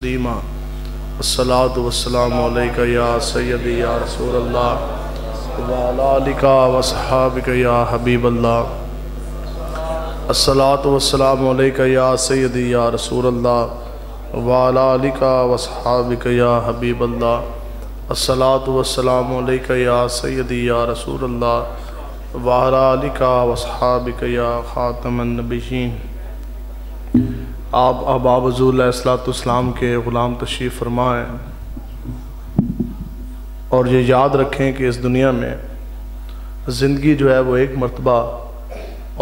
دیما الصلاة والسلام علیکہ یا سیدی یا رسول اللہ وعلی آلکہ وصحابکہ یا حبیب اللہ الصلاة والسلام علیکہ یا سیدی یا رسول اللہ وعلی آلکہ وصحابکہ یا حبیب اللہ الصلاة والسلام علیکہ یا سیدی یا رسول اللہ وعلی آلکہ وصحابکہ یا خاتم النبیین۔ آپ احباب حضور علیہ السلام کے غلام تشریف فرمائیں اور یہ یاد رکھیں کہ اس دنیا میں زندگی جو ہے وہ ایک مرتبہ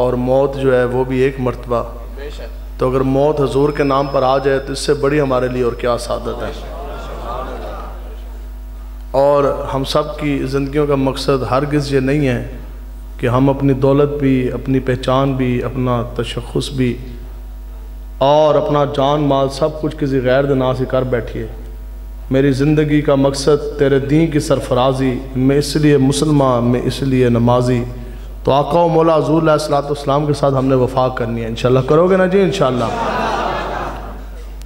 اور موت جو ہے وہ بھی ایک مرتبہ، تو اگر موت حضور کے نام پر آ جائے تو اس سے بڑی ہمارے لیے اور کیا سعادت ہے۔ اور ہم سب کی زندگیوں کا مقصد ہرگز یہ نہیں ہے کہ ہم اپنی دولت بھی، اپنی پہچان بھی، اپنا تشخص بھی اور اپنا جان مال سب کچھ کسی غیر دنا سے کر بیٹھیے۔ میری زندگی کا مقصد تیرے دین کی سرفرازی، میں اس لیے مسلمان، میں اس لیے نمازی، تو آقا و مولا حضور علیہ السلام کے ساتھ ہم نے وفا کرنی ہے۔ انشاءاللہ کرو گے نا جی؟ انشاءاللہ۔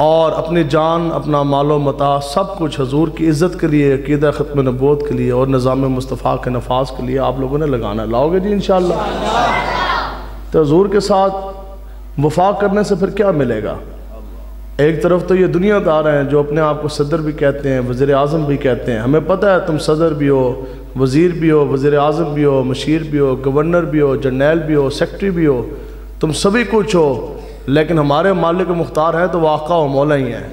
اور اپنی جان، اپنا مال و متاع سب کچھ حضور کی عزت کے لیے، عقیدہ ختم نبوت کے لیے اور نظام مصطفیٰ کے نفاذ کے لیے آپ لوگوں نے لگانا ہے۔ لاؤ گے جی انشاءاللہ؟ تو حضور کے ساتھ وفا کرنے سے پھر کیا ملے گا؟ ایک طرف تو یہ دنیا دار ہیں جو اپنے آپ کو صدر بھی کہتے ہیں، وزیر اعظم بھی کہتے ہیں۔ ہمیں پتہ ہے تم صدر بھی ہو، وزیر بھی ہو، وزیر اعظم بھی ہو، مشیر بھی ہو، گورنر بھی ہو، جرنیل بھی ہو، سیکٹری بھی ہو، تم سبھی کچھ ہو، لیکن ہمارے مالک مختار ہیں تو وہ آقا و مولا ہی ہیں۔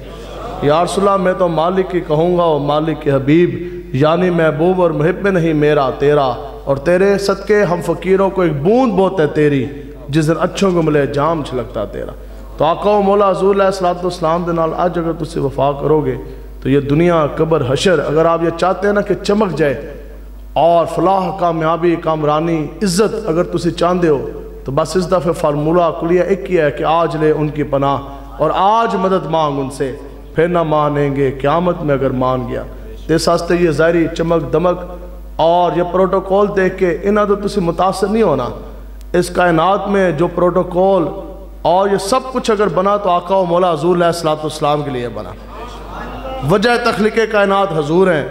یا رسول اللہ میں تو مالک کی کہوں گا اور مالک کے حبیب، یعنی محبوب اور محب میں نہیں میرا تیرا، اور تیرے صدقے ہم فقیروں کو ایک بوند بہت ہے تیری، جس دن اچھوں کو ملے جام چھلکتا تیرا۔ تو آقا و مولا حضور علیہ السلام دے نال آج اگر تُس سے وفا کرو گے تو یہ دنیا، قبر، حشر، اگر آپ یہ چاہتے ہیں نا کہ چمک جائے اور فلاح، کامیابی، کامرانی، عزت اگر تُسی چاندے ہو تو بس اس دفعہ فارمولہ کلیہ ایک ہی ہے کہ آج لے ان کی پناہ اور آج مدد مانگ ان سے، پھر نہ مانیں گے قیامت میں اگر مان گیا۔ اس واسطے یہ ظاہری چمک دمک اور یہ پروٹوکول دیکھ کے انہاں تو تُسی متاثر نہیں ہونا۔ اس کائنات میں جو پروٹوکول اور یہ سب کچھ اگر بنا تو آقا و مولا حضور علیہ السلام کے لیے بنا۔ وجہ تخلیق کائنات حضور ہیں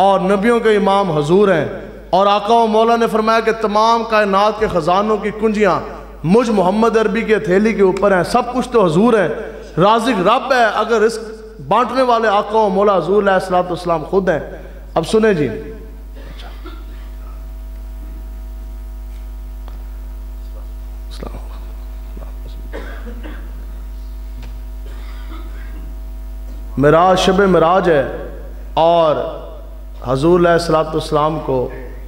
اور نبیوں کے امام حضور ہیں، اور آقا و مولا نے فرمایا کہ تمام کائنات کے خزانوں کی کنجیاں مجھ محمد عربی کے تھیلی کے اوپر ہیں، سب کچھ تو حضور ہیں۔ رازق رب ہے، اگر اس بانٹنے والے آقا و مولا حضور علیہ السلام خود ہیں۔ اب سنیں جی، معراج شب معراج ہے اور حضور علیہ السلام کو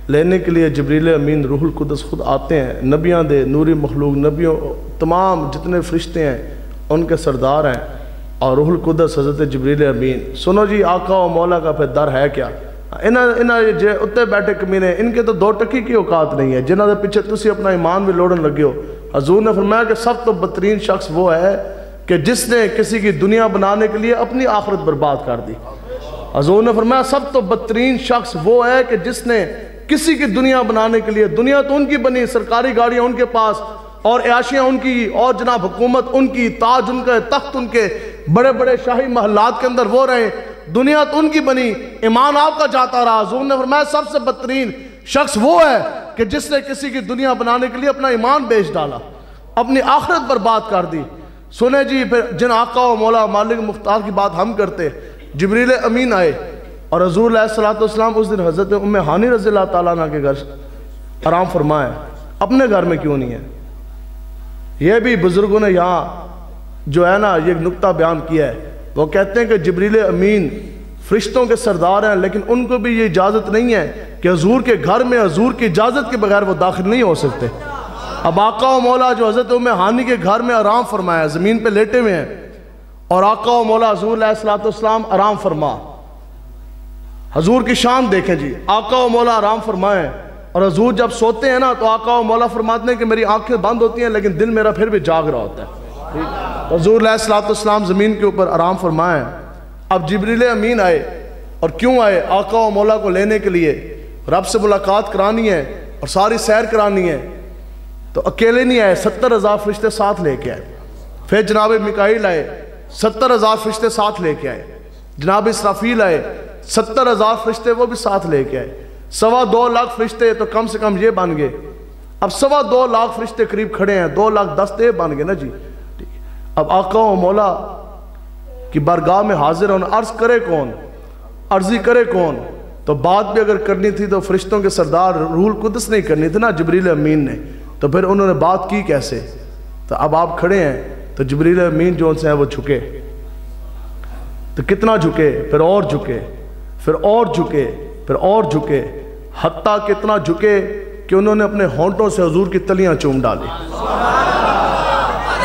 لینے کے لیے جبریل امین روح القدس خود آتے ہیں۔ نبیاں دے نوری مخلوق، نبیوں تمام جتنے فرشتے ہیں ان کے سردار ہیں، اور روح القدس حضرت جبریل امین۔ سنو جی، آقا و مولا کا پھر در ہے کیا؟ انہاں جے اتے بیٹھے کمینے، ان کے تو دو ٹکی کی اوقات نہیں ہے جنہاں دے پیچھے تسی اپنا ایمان بھی لوڑن لگے ہو۔ حضور نے فرمایا کہ سب تو بدترین شخص وہ ہے کہ جس نے کسی کی دنیا بنانے کے لیے اپنی آخرت برباد کر دی۔ حضور نے فرمایا سب تو بدترین شخص وہ ہے کہ جس نے کسی کی دنیا بنانے کے لیے، دنیا تو ان کی بنی، سرکاری گاڑیاں ان کے پاس اور عیاشیاں ان کی اور جناب حکومت ان کی، تاج ان کے، تخت ان کے، بڑے بڑے شاہی محلات کے اندر وہ رہے، دنیا تو ان کی بنی، ایمان آپ کا جاتا رہا۔ حضور نے فرمایا سب سے بدترین شخص وہ ہے کہ جس نے کسی کی دنیا بنانے کے لیے اپنا ایمان بیچ ڈالا، اپنی آخرت برباد کر دی۔ سنیں جی، پھر جن آقا و مولا مالک مختار کی بات ہم کرتے، جبریل امین آئے اور حضور علیہ السلام اس دن حضرت ام ہانی رضی اللہ تعالیٰ عنہ کے گھر آرام فرمائے، اپنے گھر میں کیوں نہیں ہے؟ یہ بھی بزرگوں نے یہاں جو ہے نا یہ نکتہ بیان کیا ہے۔ وہ کہتے ہیں کہ جبریل امین فرشتوں کے سردار ہیں، لیکن ان کو بھی یہ اجازت نہیں ہے کہ حضور کے گھر میں حضور کی اجازت کے بغیر وہ داخل نہیں ہو سکتے۔ اب آقا و مولا جو حضرت ام ہانی کے گھر میں آرام فرمایا، زمین پہ لیٹے ہوئے ہیں، اور آقا و مولا حضور علیہ السلام آرام فرما۔ حضور کی شان دیکھیں جی، آقا و مولا آرام فرمائیں، اور حضور جب سوتے ہیں نا تو آقا و مولا فرماتے ہیں کہ میری آنکھیں بند ہوتی ہیں لیکن دل میرا پھر بھی جاگ رہا ہوتا ہے۔ حضور علیہ السلام زمین کے اوپر آرام فرمائیں۔ اب جبریل امین آئے، اور کیوں آئے؟ آقا و مولا کو لینے کے لیے، رب سے ملاقات کرانی ہے اور ساری سیر کرانی ہے۔ تو اکیلے نہیں آئے، 70,000 فرشتے ساتھ لے کے آئے۔ پھر جناب میکائیل آئے، 70,000 فرشتے ساتھ لے کے آئے. جناب اسرافیل آئے, 70,000 فرشتے وہ بھی ساتھ لے کے آئے. 2.25 لاکھ فرشتے تو کم سے کم یہ بن گئے. اب 2.25 لاکھ فرشتے قریب کھڑے ہیں, 2,10,000 بن گئے نا جی. اب آقا و مولا کی بارگاہ میں حاضر ہونا, عرض کرے کون, عرضی کرے کون؟ تو بات بھی اگر کرنی تھی تو فرشتوں کے سردار روح القدس نہیں کرنی تھی نا, جبریل امین نے. تو پھر انہوں نے بات کی کیسے؟ تو اب آپ کھڑے ہیں تو جبریل امین جو ان سے ہے وہ جھکے. تو کتنا جھکے, پھر اور جھکے, پھر اور جھکے, پھر اور جھکے, حتیٰ کتنا جھکے کہ انہوں نے اپنے ہونٹوں سے حضور کی تلیاں چوم ڈالی.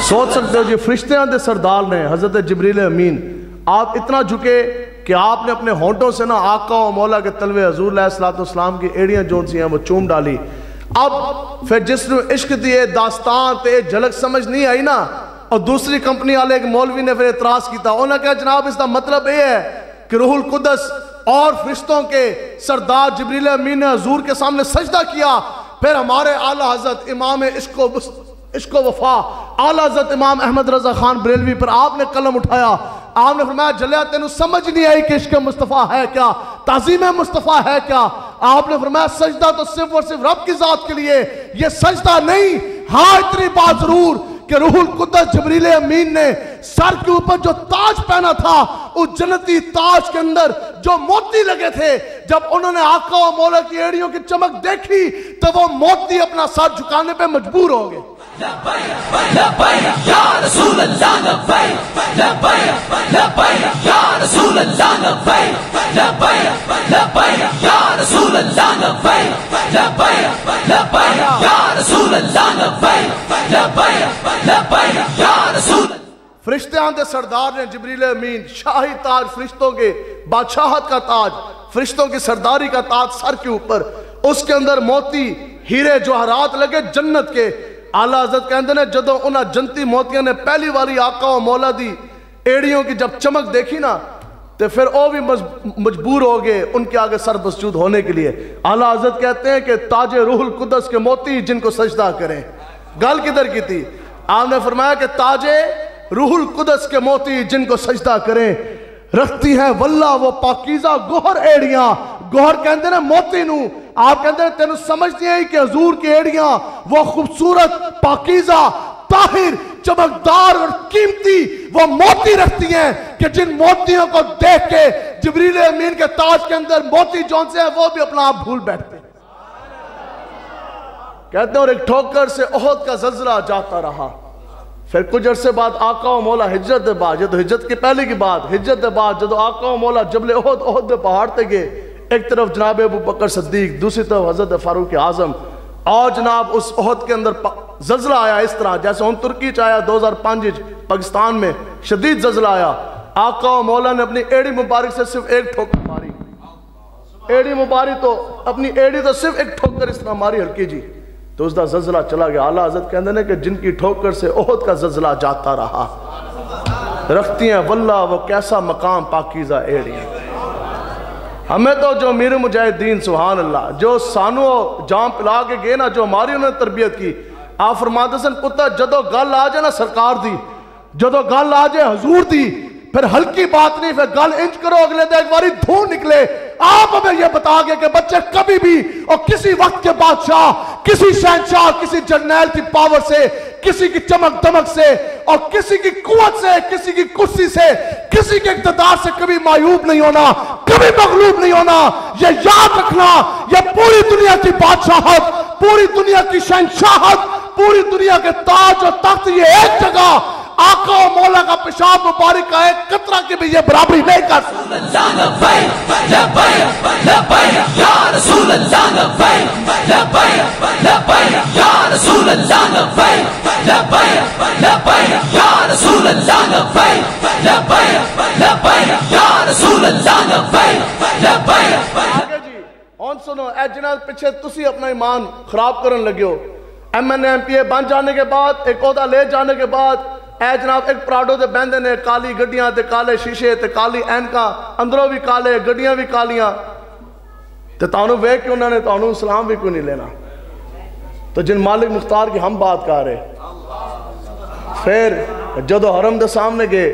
سوچ سکتے ہو جی, فرشتیاں دے سردار نے حضرت جبریل امین, آپ اتنا جھکے کہ آپ نے اپنے ہونٹوں سے نا آقا و مولا کے تلوے حضور علیہ السلام کی ایڑیاں جون سی ہیں وہ چوم ڈالی. اب پھر جس نے عشق دیے داستان تے جھلک سمجھ نہیں آئی نا, اور دوسری کمپنی والے ایک مولوی نے پھر اعتراض کیتا. انہوں نے کہا جناب اس کا مطلب یہ ہے کہ روح القدس اور فرشتوں کے سردار جبریل امین نے حضور کے سامنے سجدہ کیا. پھر ہمارے اعلیٰ حضرت امام عشق و وفا اعلیٰ حضرت امام احمد رضا خان بریلوی پر آپ نے قلم اٹھایا. آپ نے فرمایا جلیا تینوں سمجھ نہیں آئی کہ عشق مصطفیٰ ہے کیا, تعظیم مصطفیٰ ہے کیا. آپ نے فرمایا سجدہ تو صرف اور صرف رب کی ذات کے لیے, یہ سجدہ نہیں. ہاں اتنی بات ضرور کہ روح القدس جبریل امین نے سر کے اوپر جو تاج پہنا تھا, اس جنتی تاج کے اندر جو موتی لگے تھے, جب انہوں نے آقا و مولا کی ایڑیوں کی چمک دیکھی تو وہ موتی اپنا سر جھکانے پہ مجبور ہو گئے. لبیک لبیک یا رسول اللہ, لبیک لبیک لبیک یا رسول اللہ, لبیک لبیک لبیک یا رسول اللہ, لبیک لبیک لبیک یا رسول اللہ, لبیک لبیک لبیک یا رسول. فرشتیاں دے سردار نے جبریل امین, شاہی تاج فرشتوں کے, بادشاہت کا تاج, فرشتوں کی سرداری کا تاج سر کے اوپر, اس کے اندر موتی ہیرے جوہرات لگے جنت کے. اعلیٰ حضرت کہندے نے جدوں انہاں جنتی موتیاں نے پہلی والی آقا و مولا دی ایڑیوں کی جب چمک دیکھی نا, تو پھر وہ بھی مجبور ہو گئے ان کے آگے سر مسجود ہونے کے لیے. اعلیٰ حضرت کہتے ہیں کہ تاج روح القدس کے موتی جن کو سجدہ کریں. گل کدھر کی تھی؟ آپ نے فرمایا کہ تاج روح القدس کے موتی جن کو سجدہ کریں, رکھتی ہیں واللہ وہ پاکیزہ گوہر ایڑیاں. گوہر کہندے نے موتی نو, آپ کہندے نے تینوں سمجھ نہیں آئی کہ حضور کی ایڑیاں وہ خوبصورت پاکیزہ طاہر چمکدار اور قیمتی وہ موتی رکھتی ہیں کہ جن موتیوں کو دیکھ کے جبریل امین کے تاج کے اندر موتی جون سے ہیں وہ بھی اپنا آپ بھول بیٹھتے ہیں. کہتے ہیں اور ایک ٹھوکر سے احد کا زلزلہ جاتا رہا. پھر کچھ عرصے بعد آقا و مولا ہجرت دے بعد, یہ تو ہجرت کی پہلے کی بات, ہجرت دے بعد جدو آقا و مولا جبل احد دے پہاڑ تے گئے, ایک طرف جناب ابو بکر صدیق, دوسری طرف حضرت فاروق اعظم, اور جناب اس احد کے اندر زلزلہ آیا اس طرح جیسے ہم ترکی چاہیا 2005 پاکستان میں شدید زلزلہ آیا. آقا و مولا نے اپنی ایڑی مبارک سے صرف ایک ٹھوکر ماری, ایڑی مبارک تو اپنی ایڑی تو صرف ایک ٹھوکر اس طرح ماری ہلکی جی, تو اس دا زلزلہ چلا گیا. اعلیٰ حضرت کہندے نے کہ جن کی ٹھوکر سے احد کا زلزلہ جاتا رہا, رکھتی ہیں واللہ وہ کیسا مقام پاکیزہ ایڑیاں. ہمیں تو جو امیر مجاہدین سبحان اللہ جو سانو جام پلا کے گئے نا, جو ہماری انہوں نے تربیت کی, آپ فرماتے سن پتہ جدو گل آ جائے نا سرکار دی, جدو گل آ جائے حضور دی, پھر ہلکی بات نہیں, پھر گل انچ کرو اگلے دے ایک باری دھون نکلے. آپ ہمیں یہ بتا گئے کہ بچے کبھی بھی اور کسی وقت کے بادشاہ, کسی شہنشاہ, کسی جرنیل کی پاور سے, کسی کی چمک دمک سے اور کسی کی قوت سے, کسی کی کرسی سے, کسی کے اقتدار سے کبھی معیوب نہیں ہونا, کبھی مغلوب نہیں ہونا. یہ یاد رکھنا, یہ پوری دنیا کی بادشاہت, پوری دنیا کی شہنشاہت, پوری دنیا کے تاج اور تخت یہ ایک جگہ آقا و مولا کا پیشاب مبارک کا ایک قطرہ کی بھی یہ برابری نہیں کر سکتا. لبیک لبیک لبیک یا رسول اللہ, لبیک لبیک لبیک یا رسول اللہ, لبیک لبیک لبیک یا رسول اللہ, لبیک لبیک لبیک یا رسول اللہ, لبیک لبیک. آگے جی اور سنو, اے جناب پیچھے تسی اپنا ایمان خراب کرن لگے ہو. ایم این ایم پی اے بن جانے کے بعد, ایک عہدہ لے جانے کے بعد, اے جناب ایک پراڈو دے بہندے نے کالی گڈیاں تے کالے شیشے تے کالی اینکاں, اندروں بھی کالے گڈیاں بھی کالیاں, تے تانوں ویکھ کے انہوں نے تانوں اسلام بھی کوئی نہیں لینا. تو جن مالک مختار کی ہم بات کر رہے, پھر جدو حرم دے سامنے گئے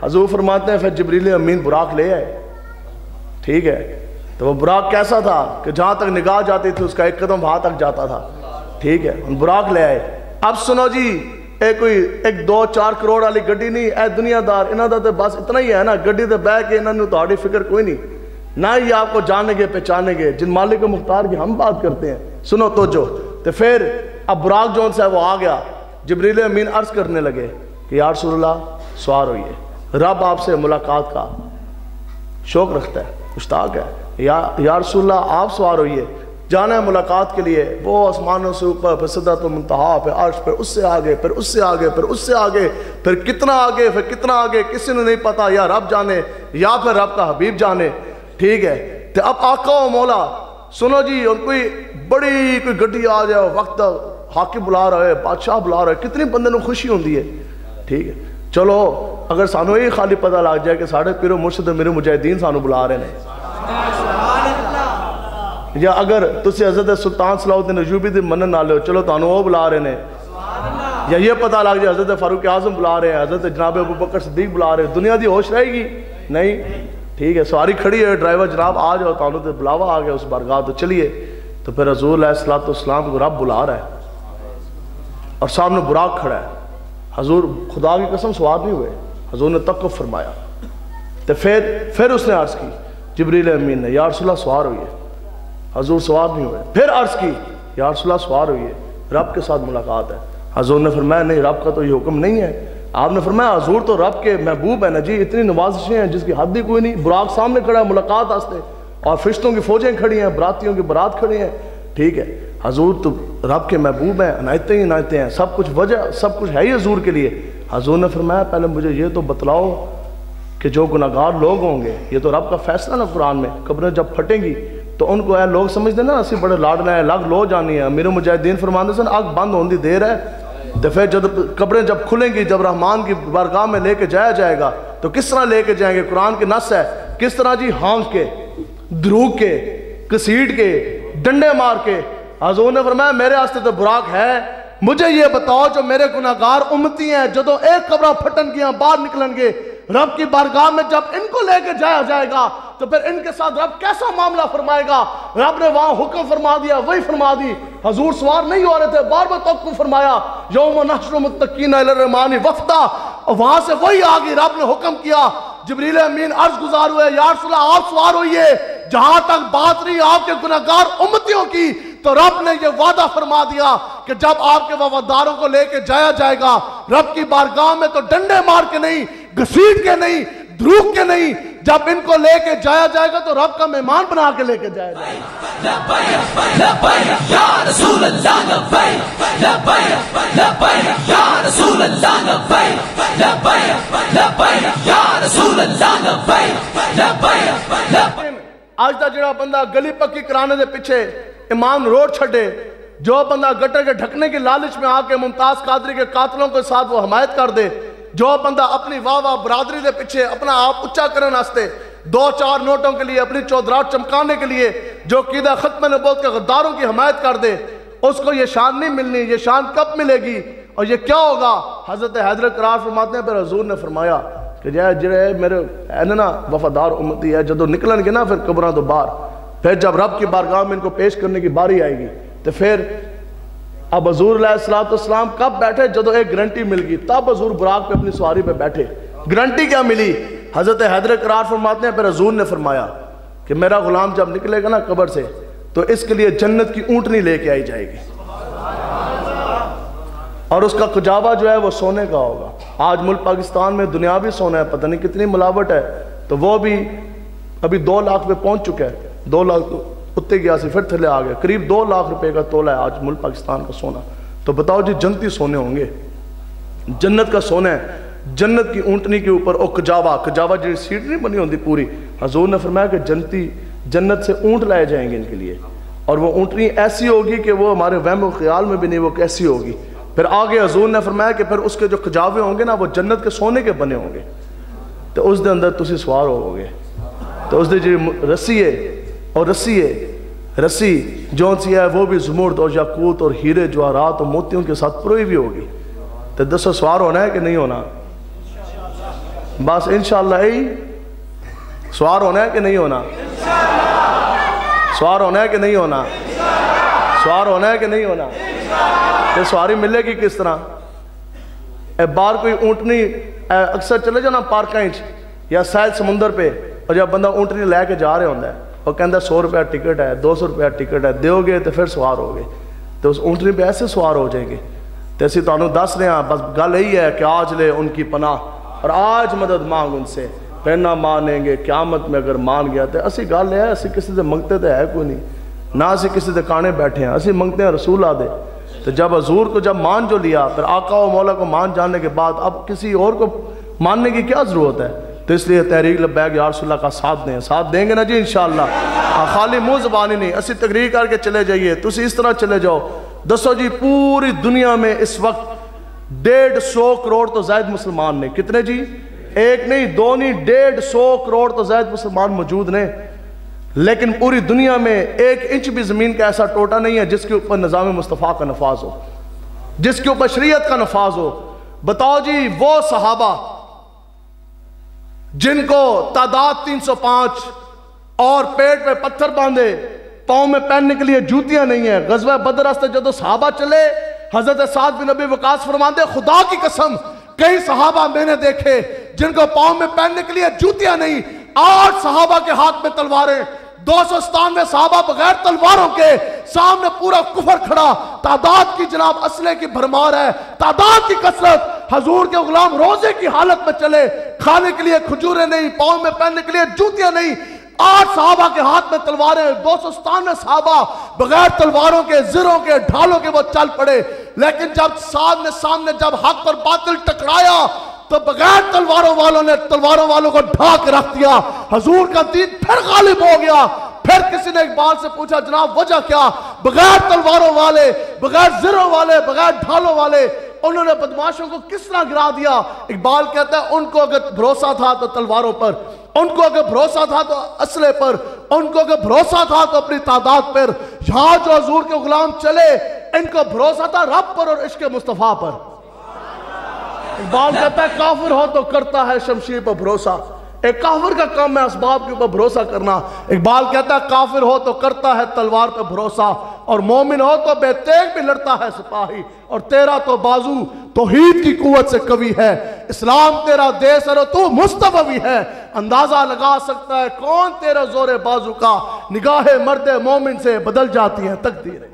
حضور فرماتے ہیں پھر جبریل امین براق لے آئے. ٹھیک ہے, تو وہ براق کیسا تھا کہ جہاں تک نگاہ جاتی تھی اس کا ایک قدم وہاں تک جاتا تھا. ٹھیک ہے, براق لے آئے. اب سنو جی, کوئی 1-2-4 کروڑ والی گڈی نہیں, اے دنیا دار انہاں دا تے بس اتنا ہی ہے نا, گڈی تے بیٹھ کے انہاں نوں تہاڈی فکر کوئی نہیں, نہ ہی آپ کو جانیں گے پہچانیں گے, جن مالک و مختار کی ہم بات کرتے ہیں. سنو تو جو تو پھر اب براق جون سے وہ آ گیا. جبریل امین عرض کرنے لگے کہ یا رسول اللہ سوار ہوئیے, رب آپ سے ملاقات کا شوق رکھتا ہے, مشتاق ہے. یا رسول اللہ آپ سوار ہوئیے, جانا ہے ملاقات کے لیے. وہ آسمانوں سے اوپر, پھر سدرۃ المنتہا, پھر عرش, پھر اس سے آگے, پھر اس سے آگے, پھر اس سے آگے, پھر کتنا آگے, پھر کتنا آگے, کسی نے نہیں پتا, یا رب جانے یا پھر رب کا حبیب جانے. ٹھیک ہے, تو اب آقا و مولا سنو جی, اور کوئی بڑی کوئی گڈی آ جائے, وقت حاکم بلا رہا ہے, بادشاہ بلا رہا ہے, کتنی بندے نوں خوشی ہوندی ہے. ٹھیک ہے, چلو اگر سانو یہ خالی پتہ لگ جائے کہ ساڑھے پیرو مرشد میرے مجاہدین سانو بلا رہے ہیں, یا اگر تسی حضرت سلطان صلاح الدین ایوبی دی منن نہ لو, چلو تانوں وہ بلا رہے ہیں, یا یہ پتہ لگ جائے حضرت فاروق اعظم بلا رہے ہیں, حضرت جناب ابو بکر صدیق بلا رہے ہیں, دنیا دی ہوش رہے گی نہیں. ٹھیک ہے, سواری کھڑی ہے, ڈرائیور جناب آ جاؤ, تانوں تے بلاوا آ گیا اس بارگاہ, تو چلیے. تو پھر حضور علیہ السلام کو رب بلا رہا ہے اور سامنے براق کھڑا ہے. حضور خدا کی قسم سوار نہیں ہوئے, حضور نے توقف فرمایا. تو پھر اس نے عرض کی, جبریل امین نے, یا رسول اللہ سوار ہوئیے. حضور سوار نہیں ہوئے. پھر عرض کی, یا رسول اللہ سوار ہوئیے, رب کے ساتھ ملاقات ہے. حضور نے فرمایا نہیں, رب کا تو یہ حکم نہیں ہے. آپ نے فرمایا حضور تو رب کے محبوب ہے نا جی, اتنی نوازشیں ہیں جس کی حد ہی کوئی نہیں. براق سامنے کھڑا ہے ملاقات واسطے, اور فرشتوں کی فوجیں کھڑی ہیں, براتیوں کی برات کھڑی ہیں. ٹھیک ہے, حضور تو رب کے محبوب ہیں, عنایتیں ہی عنایتیں ہیں, سب کچھ وجہ سب کچھ ہے ہی حضور کے لیے. حضور نے فرمایا پہلے مجھے یہ تو بتلاؤ کہ جو گناہگار لوگ ہوں گے, یہ تو رب کا فیصلہ نا قرآن میں, قبریں جب پھٹیں گی تو ان کو اے لوگ سمجھ دینا اسی بڑے لاڈنا ہے, لگ لو جانی ہے. میرے مجاہدین فرماندے سن آگ بند ہونے دی دیر ہے. تو پھر جب قبریں جب کھلیں گی, جب رحمان کی بارگاہ میں لے کے جایا جائے گا, تو کس طرح لے کے جائیں گے؟ قرآن کی نص ہے, کس طرح جی, ہانک کے, دروگ کے, کسیٹ کے, ڈنڈے مار کے. حضور نے فرمایا میرے واسطے تو براق ہے, مجھے یہ بتاؤ جو میرے گناہگار امتی ہیں, جدوں ایک قبرہ پھٹن گیا باہر نکلن گے, رب کی بارگاہ میں جب ان کو لے کے جایا جائے گا تو پھر ان کے ساتھ رب کیسا معاملہ فرمائے گا؟ رب نے وہاں حکم فرما دیا, وہی فرما دی. حضور سوار نہیں ہو رہے تھے, بار بار توقف فرمایا, یوم نحشر متقین الی الرحمن وفدا, وہاں سے وہی آگئی. رب نے حکم کیا, جبریل امین عرض گزار ہوئے, یا رسول اللہ آپ سوار ہوئیے. جہاں تک بات رہی آپ کے گناہگار امتیوں کی, تو رب نے یہ وعدہ فرما دیا کہ جب آپ کے وفاداروں کو لے کے جایا جائے گا رب کی بارگاہ میں, تو ڈنڈے مار کے نہیں, گھسیٹ کے نہیں, دروگ کے نہیں, جب ان کو لے کے جایا جائے گا تو رب کا مہمان بنا کے لے کے جایا جائے گا. لبیک لبیک یا رسول اللہ, لبیک لبیک لبیک یا رسول اللہ, لبیک لبیک لبیک یا رسول اللہ, لبیک لبیک لبیک. آج دا جڑا بندہ گلی پکی کرانے دے پیچھے ایمان روڈ چھڑے, جو بندہ گٹر کے ڈھکنے کی لالچ میں آ کے ممتاز قادری کے قاتلوں کے ساتھ وہ حمایت کر دے, جو بندہ اپنی واہ واہ برادری دے پیچھے اپنا آپ اچھا کرنے واسطے 2-4 نوٹوں کے لیے, اپنی چودرات چمکانے کے لیے, جو قیدہ ختم نبوت کے غداروں کی حمایت کر دے, اس کو یہ شان نہیں ملنی. یہ شان کب ملے گی اور یہ کیا ہوگا؟ حضرت حیدر قرار فرماتے ہیں, پھر حضور نے فرمایا کہ جڑے میرے نا وفادار امتی ہے, جدو نکلن گے نا پھر قبراں تو باہر, پھر جب رب کی بارگاہ میں ان کو پیش کرنے کی باری آئے گی, تو پھر اب حضور علیہ السلام کب بیٹھے؟ جدو ایک گرنٹی مل گئی, تب حضور براق پہ اپنی سواری پہ بیٹھے. گرنٹی کیا ملی؟ حضرت حیدر قرار فرماتے ہیں, پھر حضور نے فرمایا کہ میرا غلام جب نکلے گا نا قبر سے, تو اس کے لیے جنت کی اونٹنی لے کے آئی جائے گی, اور اس کا کجاوا جو ہے وہ سونے کا ہوگا. آج ملک پاکستان میں دنیاوی سونا ہے, پتہ نہیں کتنی ملاوٹ ہے, تو وہ بھی ابھی 2 لاکھ پہ پہنچ چکا ہے. 2 لاکھ اتنے گیا سی, پھر تھلے آ گیا, قریب 2 لاکھ روپے کا تولہ ہے آج ملک پاکستان کا سونا. تو بتاؤ جی, جنتی سونے ہوں گے, جنت کا سونا ہے, جنت کی اونٹنی کے اوپر او کجاوا جی سیٹ نہیں بنی ہوندی پوری. حضور نے فرمایا کہ جنتی جنت سے اونٹ لائے جائیں گے ان کے لیے, اور وہ اونٹنی ایسی ہوگی کہ وہ ہمارے وہم و خیال میں بھی نہیں وہ کیسی ہوگی. پھر آگے حضور نے فرمایا کہ پھر اس کے جو کجاوے ہوں گے نا وہ جنت کے سونے کے بنے ہوں گے, تو اس دے اندر تسی سوار ہو گے. تو اس دے جی رسی ہے, اور رسی جون سی ہے وہ بھی زمرد اور یاقوت اور ہیرے جواہرات اور موتیوں کے ساتھ پروئی بھی ہوگی. تو دسو سوار ہونا ہے کہ نہیں ہونا؟ بس انشاءاللہ سوار ہونا ہے کہ نہیں ہونا؟ سوار ہونا ہے کہ نہیں ہونا؟ سوار ہونا ہے کہ نہیں ہونا؟ یہ سواری ملے گی کس طرح؟ باہر کوئی اونٹنی اکثر چلے جانا پارکیں یا ساحل سمندر پہ، اور جب بندہ اونٹنی لے کے جا رہا ہوتا ہے وہ کہتا ہے 100 روپیہ ٹکٹ ہے، 200 روپیہ ٹکٹ ہے، دیو گے تو پھر سوار ہو گے، تو اس اونٹنی پہ ایسے سوار ہو جائیں گے۔ تو اسی تو دس رہے ہیں، بس گل یہی ہے کہ آج لے ان کی پناہ اور آج مدد مانگ ان سے، پھر نہ مانیں گے قیامت میں اگر مان گیا تو اسی گل ہے، اسی کسی سے منگتے تو ہے کوئی نہیں، نہ اسی کسی سے کانے بیٹھے ہیں، اسی منگتے ہیں رسول آدھے۔ تو جب حضور کو جب مان جو لیا، پھر آقا و مولا کو مان جاننے کے بعد اب کسی اور کو ماننے کی کیا ضرورت ہے؟ تو اس لیے تحریک لبیک یا رسول اللہ کا ساتھ دیں گے نا جی انشاءاللہ۔ خالی منہ زبانی نہیں، اسی تقریر کر کے چلے جائیے، تو اسی اس طرح چلے جاؤ۔ دسو جی پوری دنیا میں اس وقت 150 کروڑ تو زائد مسلمان نے، کتنے جی؟ ایک نہیں، دو نہیں، 150 کروڑ تو زائد مسلمان موجود نے، لیکن پوری دنیا میں 1 انچ بھی زمین کا ایسا ٹوٹا نہیں ہے جس کے اوپر نظام مصطفیٰ کا نفاذ ہو، جس کے اوپر شریعت کا نفاذ ہو۔ بتاؤ جی وہ صحابہ جن کو تعداد 305 اور پیٹ پہ پتھر باندھے، پاؤں میں پہننے کے لیے جوتیاں نہیں ہیں، غزوہ بدر راستے جدو صحابہ چلے، حضرت سعد بن ابی وقاص فرماتے خدا کی قسم کئی صحابہ میں نے دیکھے جن کو پاؤں میں پہننے کے لیے جوتیاں نہیں، 8 صحابہ کے ہاتھ میں تلواریں، 297 صحابہ بغیر تلواروں کے، سامنے پورا کفر کھڑا، تعداد کی جناب اسلحے کی بھرمار ہے، تعداد کی کثرت۔ حضور کے غلام روزے کی حالت میں چلے، کھانے کے لیے کھجوریں نہیں، پاؤں میں پہننے کے لیے جوتیاں نہیں، 8 صحابہ کے ہاتھ میں تلواریں، 297 صحابہ بغیر تلواروں کے، زروں کے، ڈھالوں کے وہ چل پڑے۔ لیکن جب سامنے جب حق اور باطل ٹکرایا تو بغیر تلواروں والوں نے تلواروں والوں کو ڈھا کے رکھ دیا، حضور کا دین پھر غالب ہو گیا۔ پھر کسی نے اقبال سے پوچھا جناب وجہ کیا؟ بغیر تلواروں والے، بغیر زروں والے، بغیر ڈھالوں والے، انہوں نے بدماشوں کو کس طرح گرا دیا؟ اقبال کہتا ہے ان کو اگر بھروسہ تھا تو تلواروں پر، ان کو اگر بھروسہ تھا تو اسلحے پر، ان کو اگر بھروسہ تھا تو اپنی تعداد پر۔ یہاں جو حضور کے غلام چلے ان کو بھروسہ تھا رب پر اور عشق مصطفیٰ پر۔ اقبال کہتا ہے کافر ہو تو کرتا ہے شمشیر پر بھروسہ، ایک کافر کا کام ہے اسباب کے اوپر بھروسہ کرنا۔ اقبال کہتا ہے کافر ہو تو کرتا ہے تلوار پہ بھروسہ، اور مومن ہو تو بے تیغ بھی لڑتا ہے سپاہی، اور تیرا تو بازو توحید کی قوت سے قوی ہے، اسلام تیرا دے سر تو مستوی ہے، اندازہ لگا سکتا ہے کون تیرا زور بازو کا، نگاہ مرد مومن سے بدل جاتی ہے تقدیریں۔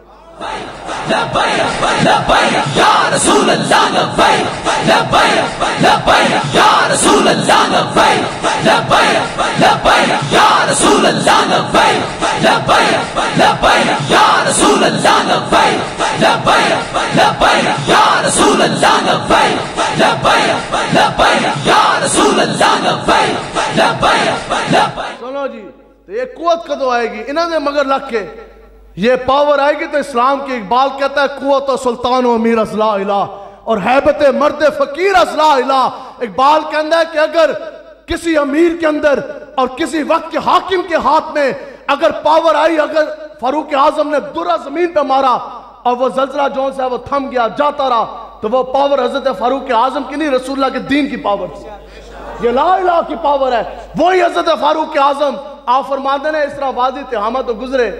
لبیک لبیک یا رسول اللہ لبیک لبیک لبیک یا رسول اللہ لبیک لبیک لبیک یا رسول اللہ لبیک لبیک لبیک یا رسول اللہ لبیک لبیک لبیک یا رسول اللہ لبیک لبیک لبیک یا رسول اللہ لبیک لبیک لبیک۔ سنو جی تو یہ قوت کدو آئے گی؟ انہوں نے مگر لکھ کے یہ پاور آئے گی تو اسلام کی۔ اقبال کہتا ہے قوت و سلطان و امیر از لا الہ، اور حیبت مرد فقیر از لا الہ۔ اقبال کہتا ہے کہ اگر کسی امیر کے اندر اور کسی وقت کے حاکم کے ہاتھ میں اگر پاور آئی، اگر فاروق اعظم نے درہ زمین پہ مارا اور وہ زلزلہ جون سے وہ تھم گیا جاتا رہا، تو وہ پاور حضرت فاروق اعظم کی نہیں، رسول اللہ کے دین کی پاور تھی، یہ لا الہ کی پاور ہے۔ وہی حضرت فاروق اعظم آپ فرماتے ہیں اس طرح وادی تہامہ تو گزرے،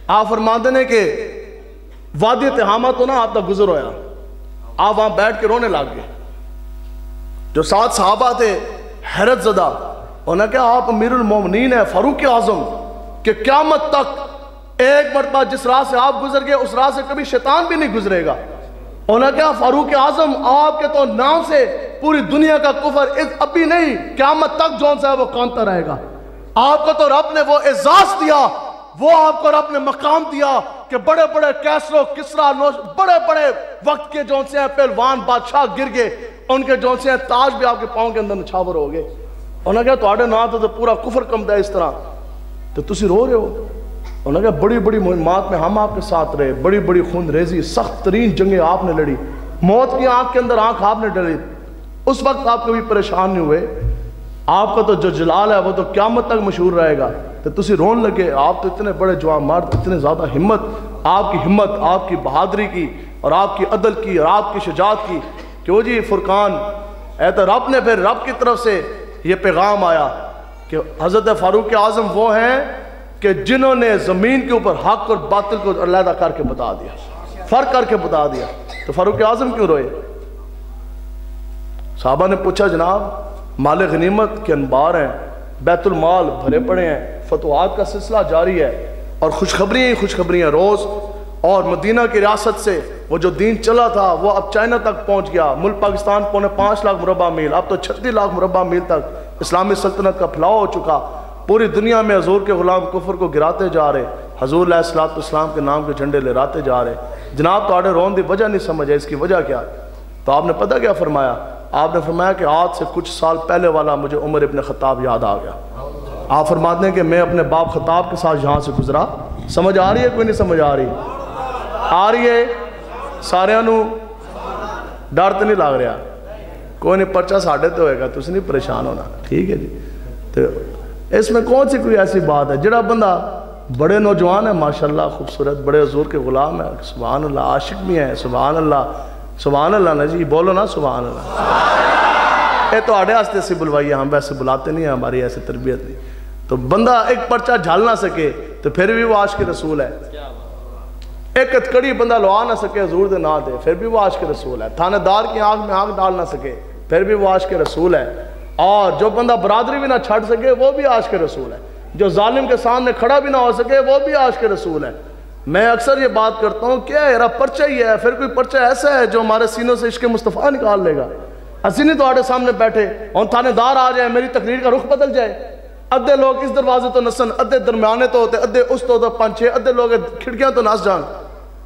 آپ فرماتے ہیں کہ وادی تہامہ تو نا آپ تک گزر ہویا، آپ وہاں بیٹھ کے رونے لگ گئے۔ جو 7 صحابہ تھے حیرت زدہ، انہوں نے کہا آپ امیر المومنین ہیں فاروق اعظم کہ قیامت تک ایک مرتبہ جس راہ سے آپ گزر گئے اس راہ سے کبھی شیطان بھی نہیں گزرے گا۔ انہوں نے کہا فاروق اعظم آپ کے تو نام سے پوری دنیا کا کفر ابھی نہیں، قیامت تک جون سے وہ کانتا رہے گا۔ آپ کو تو رب نے وہ اعزاز دیا، وہ آپ کو رب نے مقام دیا کہ بڑے بڑے کیسرو کسرا بڑے بڑے وقت کے جون سے ہیں پہلوان بادشاہ گر گئے، ان کے جون سے ہیں تاج بھی آپ کے پاؤں کے اندر نچھاور ہو گئے۔ انہوں نے کہا تو آڑے نہ تو پورا کفر کم ہے اس طرح، تو تسی رو رہے ہو؟ انہوں نے کہا بڑی بڑی مہمات میں ہم آپ کے ساتھ رہے، بڑی بڑی خون ریزی سخت ترین جنگیں آپ نے لڑی، موت کی آنکھ کے اندر آنکھ آپ نے ڈلی، اس وقت آپ کبھی پریشان نہیں ہوئے، آپ کا تو جو جلال ہے وہ تو قیامت تک مشہور رہے گا۔ تو تسی رون لگے، آپ تو اتنے بڑے جوان مرد، اتنے زیادہ ہمت، آپ کی ہمت، آپ کی بہادری کی اور آپ کی عدل کی اور آپ کی شجاعت کی کہ وہ جی فرقان اے تو رب نے پھر رب کی طرف سے یہ پیغام آیا کہ حضرت فاروق اعظم وہ ہیں کہ جنہوں نے زمین کے اوپر حق اور باطل کو علیحدہ کر کے بتا دیا، فرق کر کے بتا دیا. تو فاروق اعظم کیوں روئے؟ صحابہ نے پوچھا جناب مال غنیمت کے انبار ہیں، بیت المال بھرے پڑے ہیں، فتوحات کا سلسلہ جاری ہے اور خوشخبریاں ہی خوشخبریاں روز، اور مدینہ کی ریاست سے وہ جو دین چلا تھا وہ اب چائنا تک پہنچ گیا. ملک پاکستان 5.5 لاکھ مربع میل، اب تو 36 لاکھ مربع میل تک اسلامی سلطنت کا پھیلاؤ ہو چکا. پوری دنیا میں حضور کے غلام کفر کو گراتے جا رہے، حضور علیہ السلام کے نام کے جھنڈے لہراتے جا رہے. جناب تو رون دی وجہ نہیں سمجھے، اس کی وجہ کیا؟ تو آپ نے پتہ کیا فرمایا؟ آپ نے فرمایا کہ آج سے کچھ سال پہلے والا مجھے عمر ابن خطاب یاد آ گیا. آپ فرماتے ہیں کہ میں اپنے باپ خطاب کے ساتھ یہاں سے گزرا. سمجھ آ رہی ہے؟ کوئی نہیں سمجھ آ رہی؟ آ رہی ہے؟ سارے ڈر تو نہیں لگ رہا؟ کوئی نہیں، پرچہ ساڑھے تو ہوئے گا، تُس نہیں پریشان ہونا. ٹھیک ہے جی. تو اس میں کون سی کوئی ایسی بات ہے؟ جڑا بندہ بڑے نوجوان ہے ماشاءاللہ، خوبصورت، بڑے حضور کے غلام ہے، سبحان اللہ، عاشق بھی ہیں، سبحان اللہ، سبحان اللہ نا جی، بولو نا سبحان اللہ. یہ تو آڑے ہستے سے بلوائیے، ہم ویسے بلاتے نہیں ہیں، ہماری ایسی تربیت نہیں. تو بندہ ایک پرچہ جھال نہ سکے تو پھر بھی وہ عاشق رسول ہے. ایک کڑی بندہ لوا نہ سکے حضور دے نام دے، پھر بھی وہ عاشق رسول ہے. تھانے دار کی آنکھ میں آنکھ ڈال نہ سکے، پھر بھی وہ عاشق رسول ہے. اور جو بندہ برادری بھی نہ چھڑ سکے وہ بھی عاشق رسول ہے. جو ظالم کے سامنے کھڑا بھی نہ ہو سکے وہ بھی عاشق رسول ہے. میں اکثر یہ بات کرتا ہوں کہ یارا پرچہ ہی ہے، پھر کوئی پرچہ ایسا ہے جو ہمارے سینوں سے عشق مصطفیٰ نکال لے گا. اسی نہیں تو آڑے سامنے بیٹھے اور تھانے دار آ جائے، میری تقریر کا رخ بدل جائے. ادھے لوگ اس دروازے تو نسن، ادھے درمیانے تو ہوتے، ادھے اس تو 5-6، ادھے لوگ کھڑکیاں تو نس جان.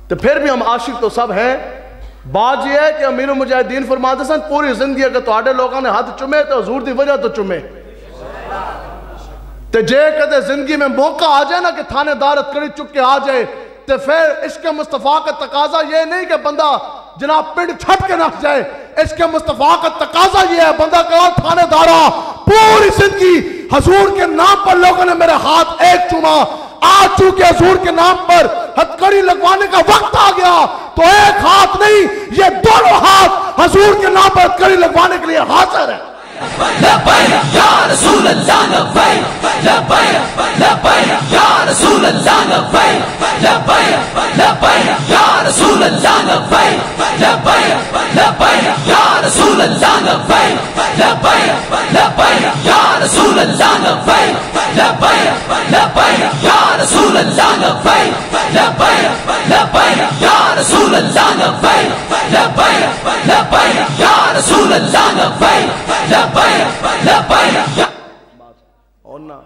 تو پھر بھی ہم عاشق تو سب ہیں. بات یہ ہے کہ امیر المجاہدین فرماتے سن پوری زندگی اگر تو آڑے لوگوں نے ہاتھ چمے تو حضور دی وجہ تو چمے. تے جے کدے زندگی میں موقع آ جائے نا کہ تھانے دارت کڑی چک کے آ جائے، تو پھر عشق مصطفیٰ کا تقاضا یہ نہیں کہ بندہ جناب پنڈ چھٹ کے نس جائے. عشق مصطفیٰ کا تقاضا یہ ہے بندہ کہا تھانے دارا پوری زندگی حضور کے نام پر لوگوں نے میرے ہاتھ ایک چوما، آج چونکہ حضور کے نام پر ہتھکڑی لگوانے کا وقت آ گیا تو ایک ہاتھ نہیں، یہ دونوں ہاتھ حضور کے نام پر ہتھکڑی لگوانے کے لیے حاضر ہے. لبیک یا رسول اللہ لبیک، لبیک لبیک یا رسول اللہ لبیک، لبیک لبیک یا رسول اللہ لبیک، لبیک لبیک یا رسول اللہ لبیک، لبیک لبیک یا رسول اللہ لبیک، لبیک لبیک یا رسول اللہ لبیک، لبیک لبیک یا رسول اللہ لبیک، لبیک لبیک یا رسول اللہ لبیک، لبیک لبیک یا. اور نا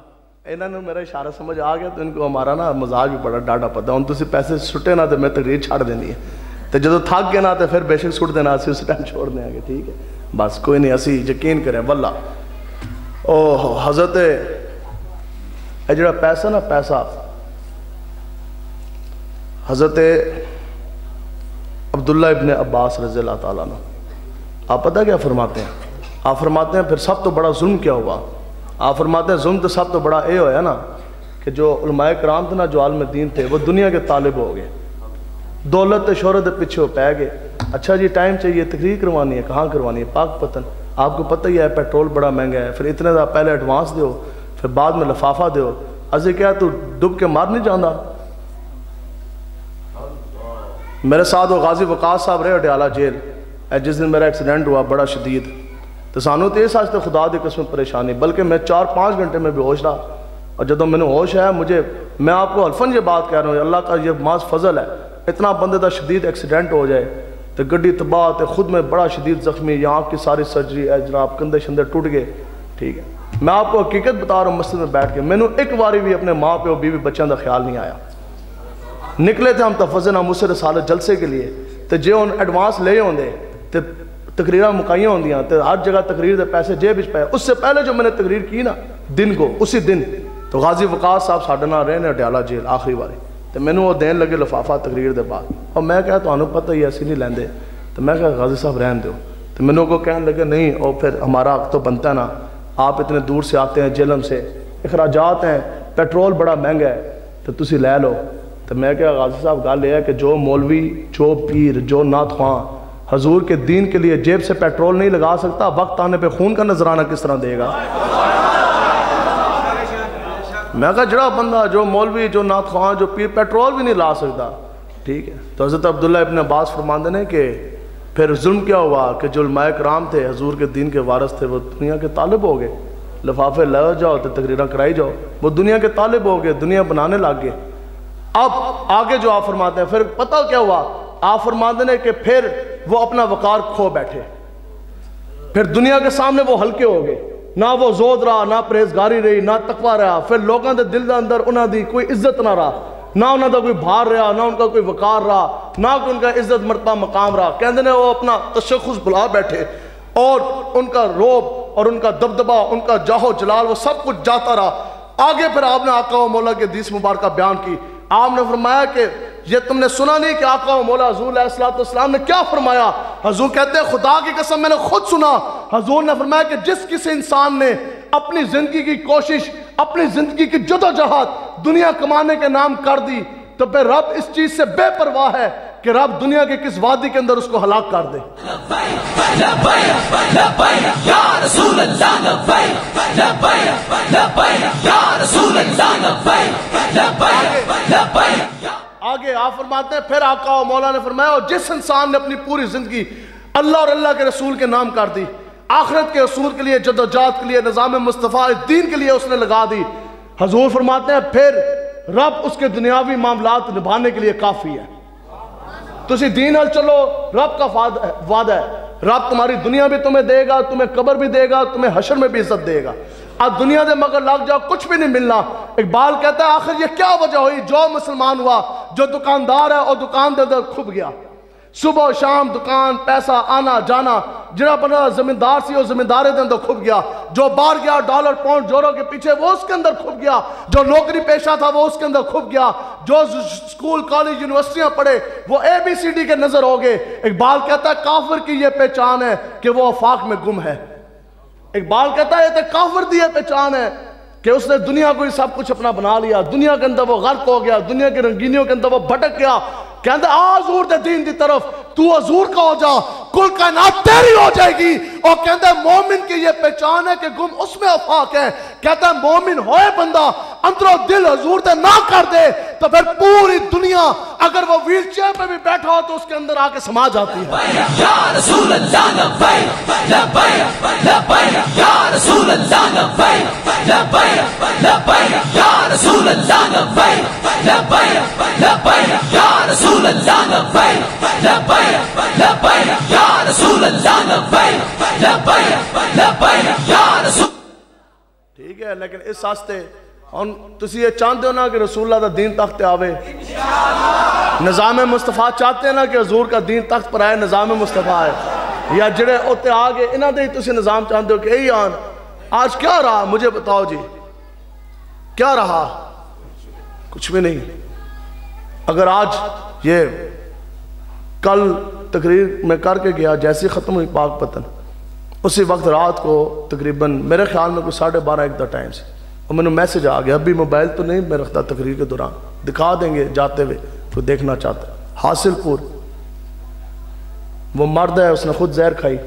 انہوں نے میرا اشارہ سمجھ آ گیا تو ان کو ہمارا نا مزاج بھی بڑا ڈاٹا پتا. ہوں تسی پیسے سٹے نا تو میں تقریر چھاڑ دینی ہے، تو جدو تھک گیا نا تو پھر بے شک سٹ دینا، اسی اس ٹائم چھوڑ دیں گے. ٹھیک ہے بس کوئی نہیں، اسی یقین کریں واللہ. او حضرت اے جڑا پیسہ نا پیسہ، حضرت عبداللہ ابن عباس رضی اللہ تعالیٰ عنہ آپ پتہ کیا فرماتے ہیں؟ آپ فرماتے ہیں پھر سب تو بڑا ظلم کیا ہوا؟ آپ فرماتے ہیں ظلم تو سب تو بڑا اے ہویا نا کہ جو علماء کرام تھے نا، جو عالم دین تھے، وہ دنیا کے طالب ہو گئے، دولت شہرت پیچھے ہو پہ گئے. اچھا جی ٹائم چاہیے، تقریر کروانی ہے، کہاں کروانی ہے؟ پاک پتن. آپ کو پتہ ہی ہے پیٹرول بڑا مہنگا ہے، پھر اتنے دا پہلے ایڈوانس دیو، پھر بعد میں لفافہ دیو. ازے کیا تو ڈب کے مار نہیں جانا؟ میرے ساتھ وہ غازی وقاص صاحب رہے اڈیالہ جیل، جس دن میرا ایکسیڈنٹ ہوا بڑا شدید، تو سانو تو یہ ساتھ خدا دی قسم پریشانی، بلکہ میں 4-5 گھنٹے میں بے ہوش رہا. اور جب میں نے ہوش ہے میں آپ کو الفن یہ بات کہہ رہا ہوں، اللہ کا یہ محض فضل ہے. اتنا بندے دا شدید ایکسیڈنٹ ہو جائے تو گڈی تباہ، تو خود میں بڑا شدید زخمی، یہاں کی ساری سرجری ہے جناب، کندھے شندے ٹوٹ گئے. ٹھیک ہے میں آپ کو حقیقت بتا رہا ہوں، مسجد میں بیٹھ کے میں نے ایک باری بھی اپنے ماں پہ اور بیوی بچوں کا خیال نہیں آیا. نکلے تھے ہم تفضل ناموس رسالت جلسے کے لیے، تو جے ان ایڈوانس لے ہوندے تو تقریرہ مکائیاں ہوندیاں، تو ہر جگہ تقریر دے پیسے جیب وچ پے. اس سے پہلے جو میں نے تقریر کی نا دن کو، اسی دن تو غازی وقاص صاحب ساڈے نال رہے نے اڈیالہ جیل آخری باری، تو میں نے وہ دین لگے لفافہ تقریر دے بعد. اور میں کہا تانوں پتہ ہی ایسی نہیں لیندے، تو میں کہا غازی صاحب رہن دو. تو میں نے کو کہنے لگے نہیں، اور پھر ہمارا حق تو بنتا ہے نا، آپ اتنے دور سے آتے ہیں جہلم سے، اخراجات ہیں، پیٹرول بڑا مہنگا ہے، تو تسی لے لو. تو میں کہا غازی صاحب گل یہ ہے کہ جو مولوی، جو پیر، جو نعت خواں حضور کے دین کے لیے جیب سے پیٹرول نہیں لگا سکتا، وقت آنے پہ خون کا نذرانہ کس طرح دے گا؟ میں کہا جڑا بندہ، جو مولوی، جو نعت خواہاں، جو پیر پیٹرول بھی نہیں لا سکتا، ٹھیک ہے۔ تو حضرت عبداللہ ابن عباس فرماندے ہیں کہ پھر ظلم کیا ہوا کہ جو علماء کرام تھے، حضور کے دین کے وارث تھے، وہ دنیا کے طالب ہو گئے، لفافے لے جاؤ تو تقریریں کرائی جاؤ، وہ دنیا کے طالب ہو گئے، دنیا بنانے لگ گئے۔ اب آگے جو آپ فرماتے ہیں، پھر پتہ کیا ہوا؟ آپ فرماتے ہیں کہ پھر وہ اپنا وقار کھو بیٹھے، پھر دنیا کے سامنے وہ ہلکے ہو گئے، نہ وہ زود رہا، نہ پرہیزگاری رہی، نہ تقوی رہا، پھر لوگوں دے دل دے اندر انہاں دی کوئی عزت نہ رہا، نہ انہاں دا کوئی بھار رہا، نہ ان کا کوئی وقار رہا، نہ ان کا عزت مرتبہ مقام رہا۔ کہندے نے وہ اپنا تشخص بلا بیٹھے، اور ان کا روب اور ان کا دبدبہ، ان کا جاہ و جلال، وہ سب کچھ جاتا رہا۔ آگے پھر آپ نے آقا و مولا کے حدیث مبارکہ بیان کی۔ آپ نے فرمایا کہ یہ تم نے سنا نہیں کہ آقا و مولا حضور علیہ السلام نے کیا فرمایا؟ حضور کہتے ہیں خدا کی قسم میں نے خود سنا۔ حضور نے فرمایا کہ جس کسی انسان نے اپنی زندگی کی کوشش، اپنی زندگی کی جدوجہد دنیا کمانے کے نام کر دی، تو پھر رب اس چیز سے بے پرواہ ہے کہ رب دنیا کے کس وادی کے اندر اس کو ہلاک کر دے۔ آگے آپ فرماتے ہیں پھر آقا و مولا نے فرمایا اور جس انسان نے اپنی پوری زندگی اللہ اور اللہ کے رسول کے نام کر دی، آخرت کے اصول کے لیے، جدوجہد کے لیے، نظام مصطفیٰ دین کے لیے اس نے لگا دی، حضور فرماتے ہیں پھر رب اس کے دنیاوی معاملات نبھانے کے لیے کافی ہے۔ تسی دین حل چلو، رب کا وعدہ ہے، رب تمہاری دنیا بھی تمہیں دے گا، تمہیں قبر بھی دے گا، تمہیں حشر میں بھی عزت دے گا۔ اب دنیا دے مگر لگ جاؤ کچھ بھی نہیں ملنا۔ اقبال کہتا ہے آخر یہ کیا وجہ ہوئی؟ جو مسلمان ہوا، جو دکاندار ہے اور دکان دے اندر کھپ گیا، صبح و شام دکان، پیسہ آنا جانا، جنہاں بنا زمیندار سی وہ زمیندارے دے اندر کھپ گیا، جو باہر گیا ڈالر پاؤنڈ یورو کے پیچھے وہ اس کے اندر کھپ گیا، جو نوکری پیشہ تھا وہ اس کے اندر کھپ گیا، جو سکول کالج یونیورسٹیاں پڑھے وہ ABCD کے نظر ہو گئے۔ اقبال کہتا ہے کافر کی یہ پہچان ہے کہ وہ آفاق میں گم ہے۔ اقبال کہتا ہے یہ تو کافر دی یہ پہچان ہے کہ اس نے دنیا کو ہی سب کچھ اپنا بنا لیا، دنیا کے اندر وہ غرق ہو گیا، دنیا کی رنگینیوں کے اندر وہ بھٹک گیا۔ کہتا ہے آ حضور دے دین دی طرف، تو حضور کا ہو جا، کل کائنات تیری ہو جائے گی۔ اور کہتا ہے مومن کی یہ پہچان ہے کہ گم اس میں آفاق ہے۔ کہتا ہے مومن ہوئے بندہ اندر و دل حضور دے نہ کر دے تو پھر پوری دنیا اگر وہ ویل چیئر پہ بھی بیٹھا ہو تو اس کے اندر آ کے سما جاتی ہے۔ یا رسول اللہ لبیک لبیک لبیک یا رسول اللہ لبیک لبیک لبیک یا رسول اللہ لبیک لبیک لبیک یا رسول اللہ لبیک لبیک لبیک یا رسول اللہ لبیک لبیک لبیک یا رسول۔ ٹھیک ہے، لیکن اس واسطے تسی یہ چاہتے ہو نا کہ رسول اللہ دا دین تخت آوے، نظام مصطفیٰ چاہتے ہیں نا کہ حضور کا دین تخت پر آئے، نظام مصطفیٰ ہے، یا جڑے ہوتے آگے انہاں دے تسی نظام چاہتے ہو کہ اے آن آج کیا رہا؟ مجھے بتاؤ جی کیا رہا؟ کچھ بھی نہیں۔ اگر آج یہ کل تقریر میں کر کے گیا، جیسی ختم ہوئی پاک پتن، اسی وقت رات کو تقریباً میرے خیال میں کوئی 12:30 دا ٹائم سے، اور میں نے میسج آ گیا، ابھی موبائل تو نہیں میں رکھتا تقریر کے دوران، دکھا دیں گے جاتے ہوئے کوئی دیکھنا چاہتا ہے۔ حاصل پور وہ مرد ہے، اس نے خود زہر کھائی،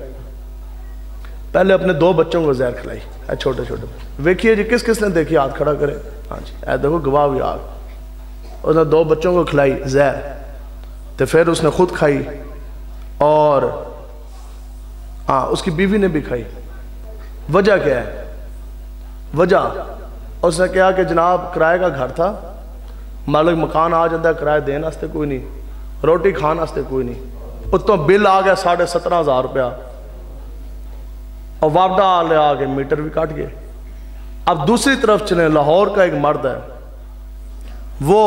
پہلے اپنے 2 بچوں کو زہر کھلائی، اے چھوٹے چھوٹے۔ ویکھیے جی کس کس نے دیکھی ہاتھ کھڑا کرے؟ ہاں جی، اے دیکھو گواہ بھی آگ۔ اس نے 2 بچوں کو کھلائی زہر، تو پھر اس نے خود کھائی اور اس کی بیوی نے بھی کھائی۔ وجہ کیا ہے؟ وجہ اس نے کہا کہ جناب کرائے کا گھر تھا، مالک مکان آ جاتا ہے، کرائے دین واسطے کوئی نہیں، روٹی کھان واسطے کوئی نہیں، اتوں بل آ گیا 17,500 روپیہ، اور وابڈا لے آ گئے، میٹر بھی کٹ گئے۔ اب دوسری طرف چلیں، لاہور کا ایک مرد ہے، وہ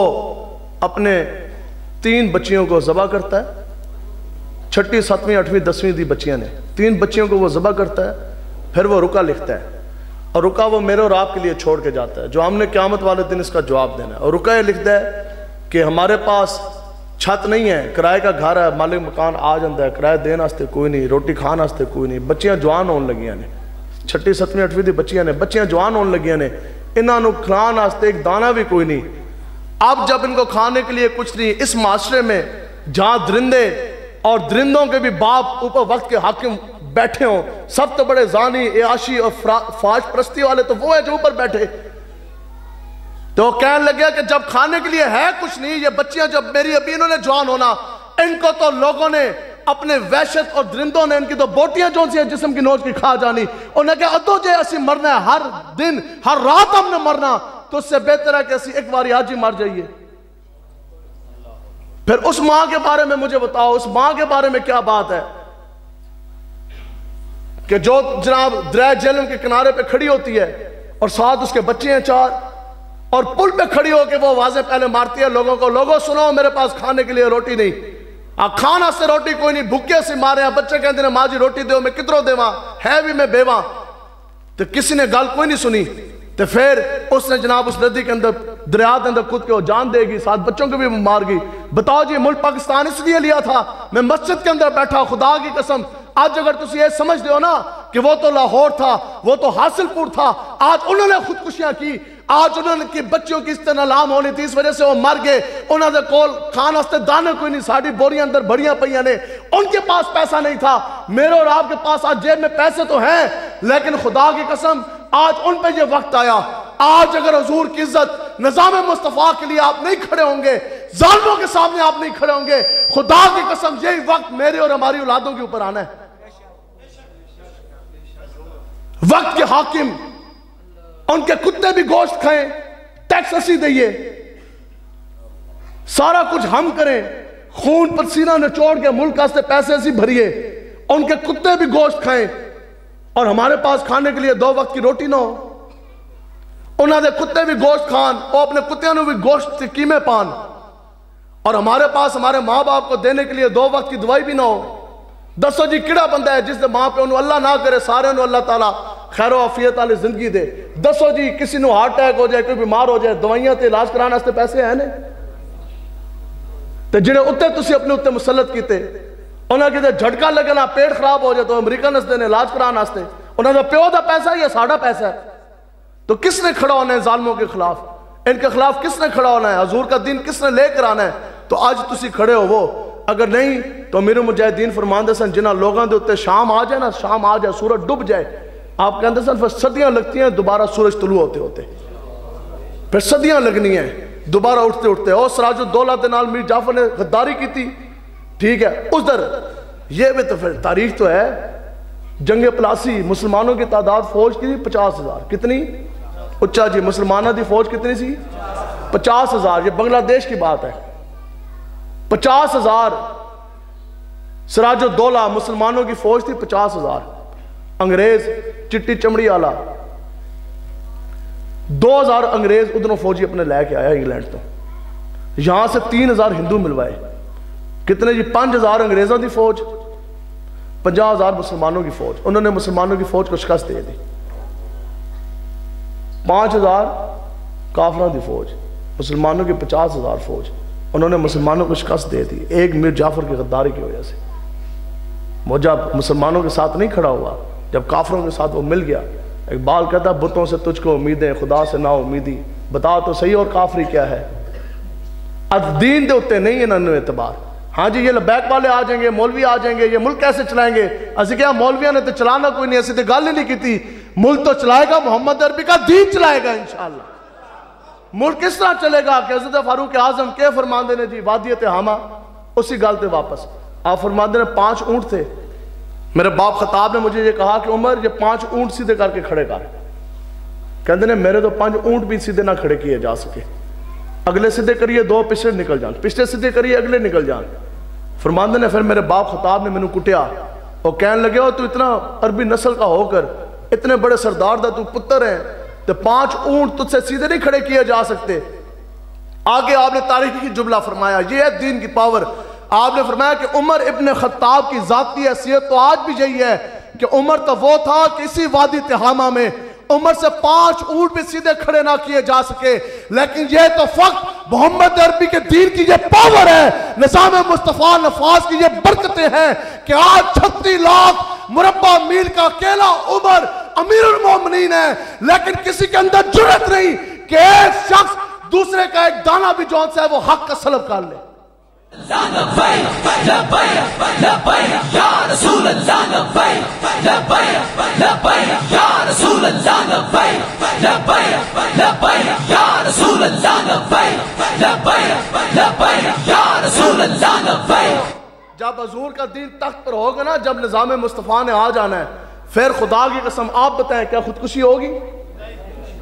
اپنے 3 بچیوں کو ذبح کرتا ہے، 6ٹھی 7ویں 8ویں 10ویں دی بچیاں نے، 3 بچیوں کو وہ ذبح کرتا ہے، پھر وہ رکا لکھتا ہے، اور رکا وہ میرے اور آپ کے لیے چھوڑ کے جاتا ہے، جو ہم نے قیامت والے دن اس کا جواب دینا ہے۔ اور رکا یہ لکھتا ہے کہ ہمارے پاس چھت نہیں ہے، کرائے کا گھر ہے، مالک مکان آ جاتا ہے، کرائے دین واسطے کوئی نہیں، روٹی کھان واسطے کوئی نہیں، بچیاں جوان ہونے لگیاں نے، 6ٹھی 7ویں 8ویں دی بچیاں نے، بچیاں جوان ہونے لگیاں نے، انہاں نو کھلان واسطے ایک دانہ بھی کوئی نہیں۔ اب جب ان کو کھانے کے لیے کچھ نہیں، اس معاشرے میں جہاں درندے اور درندوں کے بھی باپ اوپر وقت کے حاکم بیٹھے ہوں، سب تو بڑے زانی، عیاشی اور فاش پرستی والے تو وہ ہیں جو اوپر بیٹھے. تو وہ کہنے لگے کہ جب کھانے کے لیے ہے کچھ نہیں، یہ بچیاں جب میری ابھی انہوں نے جوان ہونا، ان کو تو لوگوں نے اپنے وحشت اور درندوں نے ان کی تو بوٹیاں جو سی ہیں جسم کی نوچ کی کھا جانی. انہوں نے کہا ادو جے اسی مرنا ہے، ہر دن ہر رات ہم نے مرنا، تو اس سے بہتر ہے کہ اسی ایک باری آج ہی مر جائیے. پھر اس ماں کے بارے میں مجھے بتاؤ، اس ماں کے بارے میں کیا بات ہے کہ جو جناب دریا جہلم کے کنارے پہ کھڑی ہوتی ہے اور ساتھ اس کے بچے ہیں 4، اور پل پہ کھڑی ہو کے وہ آوازیں پہلے مارتی ہے لوگوں کو، لوگوں سنو میرے پاس کھانے کے لیے روٹی نہیں، کھانا سے روٹی کوئی نہیں، بھوکے سے مارے ہیں. بچے کہتے ہیں ماں جی روٹی دیو، میں کدھروں دیواں، ہے بھی میں بیواں. تو کسی نے گل کوئی نہیں سنی. تو پھر اس نے جناب اس ندی کے اندر دریا کے اندر کود کے وہ جان دے گی، ساتھ بچوں کو بھی مار گئی. بتاؤ جی ملک پاکستان اس لیے لیا تھا، میں مسجد کے اندر بیٹھا، خدا کی قسم آج اگر تسی یہ سمجھ دیو نا کہ وہ تو لاہور تھا، وہ تو حاصل پور تھا، آج انہوں نے خودکشیاں کی، آج انہوں نے کی بچوں کی استنالام ہونی تھی، اس وجہ سے وہ مر گئے. انہوں نے کول کھان ہستے دانے کوئی نہیں، ساڑھی بوریاں اندر بڑیاں پہیاں نے، ان کے پاس پیسہ نہیں تھا. میرے اور آپ کے پاس آج جیب میں پیسے تو ہیں، لیکن خدا کی قسم آج ان پہ یہ وقت آیا. آج اگر حضور کی عزت نظام مصطفیٰ کے لیے آپ نہیں کھڑے ہوں گے، ظالموں کے سامنے آپ نہیں کھڑے ہوں گے، خدا کی قسم یہی وقت میرے اور ہماری اولادوں کے اوپر آنا ہے. وقت کے حاکم ان کے کتے بھی گوشت کھائیں، ٹیکس اسی دئیے، سارا کچھ ہم کریں، خون پر سینہ نچوڑ کے ملک آستے پیسے اسی بھریے، ان کے کتے بھی گوشت کھائیں اور ہمارے پاس کھانے کے لیے 2 وقت کی روٹی نہ ہو. انہوں نے کتے بھی گوشت کھان، وہ اپنے کتیاں نے بھی گوشت سے قیمے پان، اور ہمارے پاس ہمارے ماں باپ کو دینے کے لیے 2 وقت کی دوائی بھی نہ ہو. دسو جی کیڑا بندہ ہے جس نے ماں پہ انہوں اللہ نہ کرے سارے انہوں اللہ تعالیٰ خیر و عافیت والی زندگی دے. دسو جی کسی نو ہارٹ اٹیک ہو جائے، کوئی بیمار ہو جائے، دوائیاں تے علاج کرانے واسطے پیسے ہیں نے؟ تے جڑے اتے تسی اپنے اتے مسلط کیتے، انہاں کہتے جھٹکا لگنا پیٹ خراب ہو جائے تو امریکہ نستے نے علاج کرانے واسطے، انہاں دا پیو دا پیسہ یا ساڑا پیسہ ہے. تو کس نے کھڑا ہونا ہے ظالموں کے خلاف؟ ان کے خلاف کس نے کھڑا ہونا ہے؟ حضور کا دین کس نے لے کر آنا ہے؟ تو آج تسی کھڑے ہو وہ، اگر نہیں تو امیر مجاہدین فرماندے سن جنہاں لوگاں دے ہوتے شام آ جائے نا، شام آ جائے سورج ڈوب جائے، آپ کہتے سن پھر صدیاں لگتی ہیں دوبارہ سورج طلوع ہوتے ہوتے، پھر صدیاں لگنی ہیں دوبارہ اٹھتے اٹھتے. اور سراج الدولہ دے نال میر جعفر نے غداری کی تھی، ٹھیک ہے، اس در یہ بھی تو پھر تاریخ تو ہے. جنگ پلاسی مسلمانوں کی تعداد فوج کی 50,000، کتنی؟ اچھا جی مسلمانوں دی فوج کتنی سی؟ 50,000. یہ بنگلہ دیش کی بات ہے. 50,000 سراج الدولہ مسلمانوں کی فوج تھی، 50,000 انگریز چٹی چمڑی آلا 2,000 انگریز ادھروں فوجی اپنے لے کے آیا انگلینڈ تو، یہاں سے 3,000 ہندو ملوائے. کتنے جی؟ 5,000 انگریزوں دی فوج، 50,000 مسلمانوں کی فوج. انہوں نے مسلمانوں کی فوج کو شکست دے دی. 5,000 کافروں دی فوج، مسلمانوں کی 50,000 فوج، انہوں نے مسلمانوں کو شکست دے دی ایک میر جعفر کی غداری کی وجہ سے. وہ جب مسلمانوں کے ساتھ نہیں کھڑا ہوا، جب کافروں کے ساتھ وہ مل گیا. اقبال کہتا ہے بتوں سے تجھ کو امیدیں، خدا سے نا امیدی، بتا تو صحیح اور کافری کیا ہے. اب دین دے ہوتے نہیں انہوں نے اعتبار. ہاں جی یہ لبیک والے آ جائیں گے، مولوی آ جائیں گے، یہ ملک کیسے چلائیں گے؟ اسی کیا مولویاں نے تو چلانا کوئی نہیں، ایسی تو گل ہی نہیں کی تھی. ملک تو چلائے گا محمد عربی کا دین چلائے گا انشاءاللہ. ملک کس طرح چلے گا کہ حضرت فاروق اعظم کے فرماندے نے جی وادی تہامہ، اسی گل تے واپس آپ فرماندے نے 5 اونٹ تھے. میرے باپ خطاب نے مجھے یہ کہا کہ عمر یہ 5 اونٹ سیدھے کر کے کھڑے کر. کہتے نے میرے تو 5 اونٹ بھی سیدھے نہ کھڑے کیے جا سکے. اگلے سیدھے کریے 2 پچھلے نکل جان، پچھلے سیدھے کریے اگلے نکل جان. فرماندے نے پھر میرے باپ خطاب نے میں نے کٹیا اور کہنے لگے ہو تو اتنا عربی نسل کا ہو کر اتنے بڑے سردار دا تو پتر ہیں تو 5 اونٹ تجھ سے سیدھے نہیں کھڑے کیے جا سکتے. آگے آپ نے تاریخی کی جملہ فرمایا، یہ ہے دین کی پاور. آپ نے فرمایا کہ عمر ابن خطاب کی ذاتی حیثیت تو آج بھی یہی ہے کہ عمر تو وہ تھا کہ اسی وادی تہامہ میں عمر سے 5 اونٹ بھی سیدھے کھڑے نہ کیے جا سکے، لیکن یہ تو فقط محمد عربی کے دین کی یہ پاور ہے، نظام مصطفیٰ نفاذ کی یہ برکتیں ہیں کہ آج 36 لاکھ مربع میل کا اکیلا عمر امیر المومنین ہے، لیکن کسی کے اندر جرت نہیں کہ ایک شخص دوسرے کا ایک دانہ بھی جون سے ہے وہ حق کا سلب کر لے. لبیک لبیک لبیک یا رسول اللہ لبیک لبیک لبیک یا رسول اللہ لبیک لبیک لبیک یا رسول اللہ لبیک لبیک لبیک یا رسول اللہ لبیک. جب حضور کا دین تخت پر ہوگا نا، جب نظام مصطفیٰ نے آ جانا ہے، پھر خدا کی قسم آپ بتائیں کیا خودکشی ہوگی؟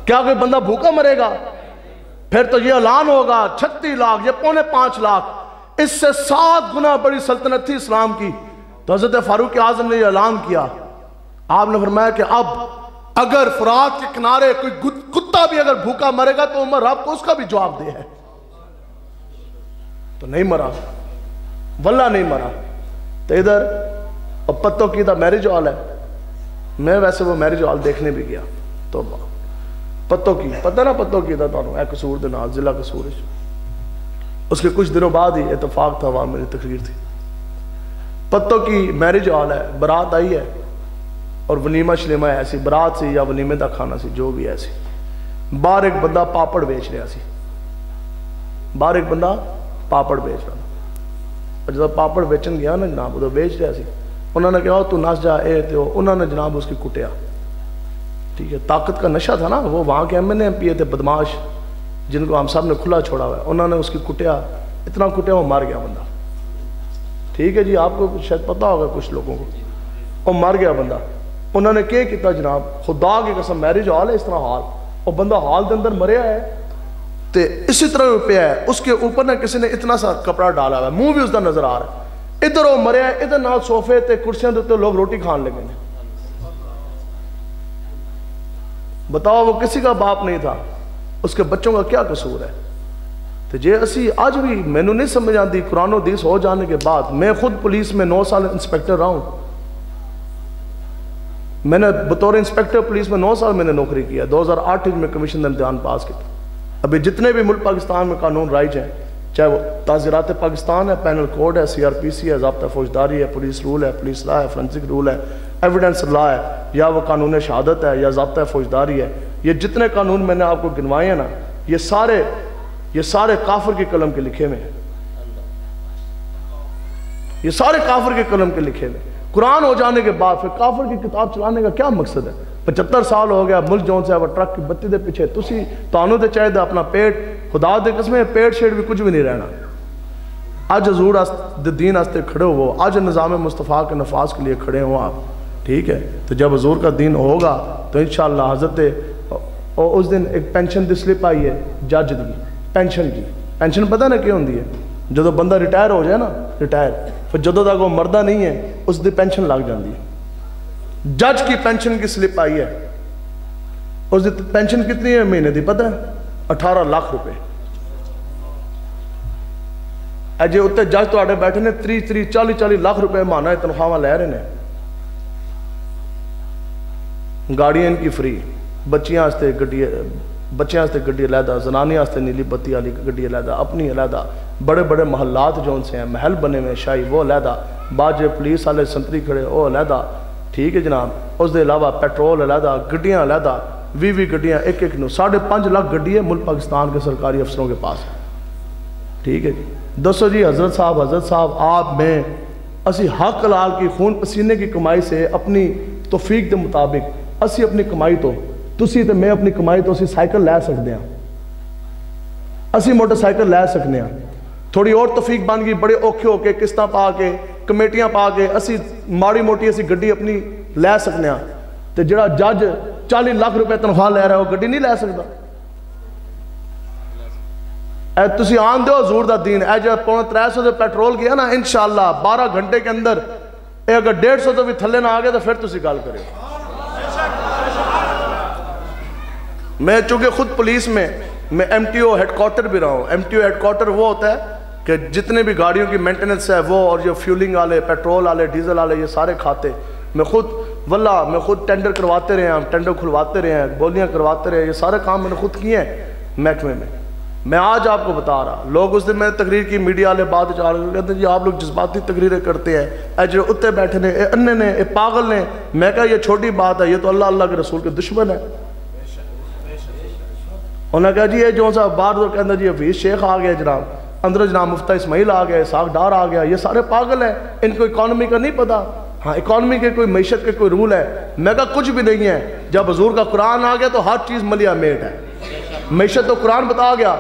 کیا کوئی بندہ بھوکا مرے گا؟ پھر تو یہ اعلان ہوگا 36 لاکھ یا 4.5 لاکھ، اس سے 7 گنا بڑی سلطنت تھی اسلام کی. تو حضرت فاروق اعظم نے یہ اعلان کیا. آپ نے فرمایا کہ اب اگر فرات کے کنارے کوئی کتا بھی اگر بھوکا مرے گا تو عمر آپ کو اس کا بھی جواب دے ہے. تو نہیں مرا، واللہ نہیں مرا. تو ادھر پتوں کی تھا میرج ہال ہے، میں ویسے وہ میرج ہال دیکھنے بھی گیا. تو پتوں کی پتہ نا پتوں کی تھا تو اے قصور دے نال ضلع قصور. اس کے کچھ دنوں بعد ہی اتفاق تھا، وہاں میری تقریر تھی. پتوں کی میرج ہال ہے، برات آئی ہے اور ولیمہ شلیمہ ایسی برات سی یا ولیمے دا کھانا سی جو بھی ایسی. باہر ایک بندہ پاپڑ بیچ رہا سی، باہر ایک بندہ پاپڑ بیچ رہا. جب پاپڑ بیچن گیا نا جناب، وہ بیچ رہا سی. انہوں نے کہا تو نس جا اے تے انہوں نے جناب اس کی کٹیا. ٹھیک ہے، طاقت کا نشہ تھا نا، وہ وہاں کے ایم این اے پی تھے بدماش جن کو ہم سب نے کھلا چھوڑا ہوا ہے. انہوں نے اس کی کٹیا، اتنا کٹیا وہ مر گیا بندہ. ٹھیک ہے جی، آپ کو شاید پتہ ہوگا کچھ لوگوں کو، وہ مر گیا بندہ. انہوں نے کیا کیتا جناب، خدا کی قسم میرج ہال ہے اس طرح حال، اور بندہ حال دے اندر مریا ہے تے اسی طرح روپیا ہے. اس کے اوپر نہ کسی نے اتنا سا کپڑا ڈالا ہوا ہے، منہ بھی اس کا نظر آ رہا ہے. ادھر وہ مریا ہے، ادھر نال صوفے تے کرسیاں تے لوگ روٹی کھان لگے ہیں. بتاؤ وہ کسی کا باپ نہیں تھا، اس کے بچوں کا کیا قصور ہے؟ تو جے اسی آج بھی میں نے نہیں سمجھ آتی. قرآن و حدیث ہو جانے کے بعد میں خود پولیس میں 9 سال انسپیکٹر رہا ہوں. میں نے بطور انسپیکٹر پولیس میں 9 سال میں نے نوکری کیا. 2008 میں کمیشن امتحان پاس کیا. ابھی جتنے بھی ملک پاکستان میں قانون رائج ہیں، چاہے وہ تعزیرات پاکستان ہے، پینل کوڈ ہے، CRPC ہے، ضابطہ فوجداری ہے، پولیس رول ہے، پولیس لا ہے، فرنسک رول ہے، ایویڈنس لا ہے، یا وہ قانون شہادت ہے، یا ضابطہ فوجداری ہے، یہ جتنے قانون میں نے آپ کو گنوائے ہیں نا، یہ سارے کافر کے قلم کے لکھے ہوئے ہیں. یہ سارے کافر کے قلم کے لکھے ہوئے. قرآن ہو جانے کے بعد پھر کافر کی کتاب چلانے کا کیا مقصد ہے؟ 75 سال ہو گیا ملک جون سے وہ ٹرک کی بتی دے پیچھے تسی تانوں دے چاہے دے اپنا پیٹ، خدا دے قسمیں پیٹ شیٹ بھی کچھ بھی نہیں رہنا. آج حضور دین آستے کھڑے ہو، آج نظام مصطفیٰ کے نفاذ کے لیے کھڑے ہوں آپ. ٹھیک ہے، تو جب حضور کا دین ہوگا تو انشاءاللہ حضرت اس دن ایک پینشن دی سلپ آئی ہے جج دی، پینشن کی. پینشن پتہ نا کیوں ہوندی ہے؟ جدو بندہ ریٹائر ہو جائے نا، ریٹائر پھر جدو تک وہ مردہ نہیں ہے اس دی پینشن لگ جاندی ہے. جج کی پینشن کی سلپ آئی ہے. اس دی پینشن کتنی ہے مہینے دی پتہ ہے؟ 18 لاکھ روپے. اجے اتنے جج تو آڑے بیٹھے نے 40 لاکھ روپے مانا تنخواہ لے رہے ہیں. گاڑیاں ان کی فری، بچیاں آستے گڈی علیحدہ، زنانی آستے نیلی بتی والی گڈی علیحدہ، اپنی علیحدہ. بڑے بڑے محلات جو ان سے ہیں، محل بنے میں شاہی وہ علیحدہ، باجے پولیس والے سنتری کھڑے وہ علیحدہ. ٹھیک ہے جناب، اس دے علاوہ پیٹرول علیحدہ، گڈیاں علیحدہ، 20 گڈیاں ایک 5.5 لاکھ گڈی ہے ملک پاکستان کے سرکاری افسروں کے پاس. ٹھیک ہے جی، دسو جی حضرت صاحب آپ میں اسی حق حلال کی خون پسینے کی کمائی سے اپنی توفیق دے مطابق اسی اپنی کمائی تو تسی تے میں اپنی کمائی تو اسی سائیکل لے سکتے ہیں، اسی موٹر سائیکل لے سکتے ہیں. تھوڑی اور توفیق بن گئی، بڑے اوکھے ہو کے قسطاں پا کے کمیٹیاں پا کے اسی ماڑی موٹی اسی گڈی اپنی لے سکتے ہیں. تو جڑا جج 40 لاکھ روپے تنخواہ لے رہا ہے وہ گڈی نہیں لے سکتا. اے تسی آن دو حضور دا دین. اے جب 350 دے پیٹرول گیا نا انشاءاللہ 12 گھنٹے کے اندر اے اگر 150 تو بھی تھلے نہ آگے تو پھر تسی گال کرے. میں چونکہ خود پولیس میں MTO ہیڈ کوارٹر بھی رہا ہوں. MTO ہیڈ کوارٹر وہ ہوتا ہے کہ جتنے بھی گاڑیوں کی مینٹیننس ہے وہ، اور جو فیولنگ والے، پیٹرول والے، ڈیزل والے، یہ سارے کھاتے میں خود ٹینڈر کرواتے رہے ہیں، ٹینڈر کھلواتے رہے ہیں، بولیاں کرواتے رہے ہیں. یہ سارے کام میں نے خود کیے ہیں محکمے میں. میں آج آپ کو بتا رہا، لوگ اس دن میں تقریر کی میڈیا والے بات چاہ رہے کہتے ہیں جی آپ لوگ جذباتی تقریریں کرتے ہیں، اے جو اتنے بیٹھے نے، اے انے نے، اے پاگل نے. میں کہا یہ چھوٹی بات ہے، یہ تو اللہ کے رسول کے دشمن ہے. انہوں نے کہا جی یہ جو سا بار دور کہتا جی حفیظ شیخ آ گیا جناب، اندر جناب مفتہ اسماعیل آ گیا، اسحاق ڈار آ گیا، یہ سارے پاگل ہیں، ان کو اکانومی کا نہیں پتا. ہاں اکانومی کے کوئی معیشت کے کوئی رول ہے؟ میں کہا کچھ بھی نہیں ہے. جب حضور کا قرآن آ گیا تو ہر چیز ملیا میٹ ہے. معیشت تو قرآن بتا گیا.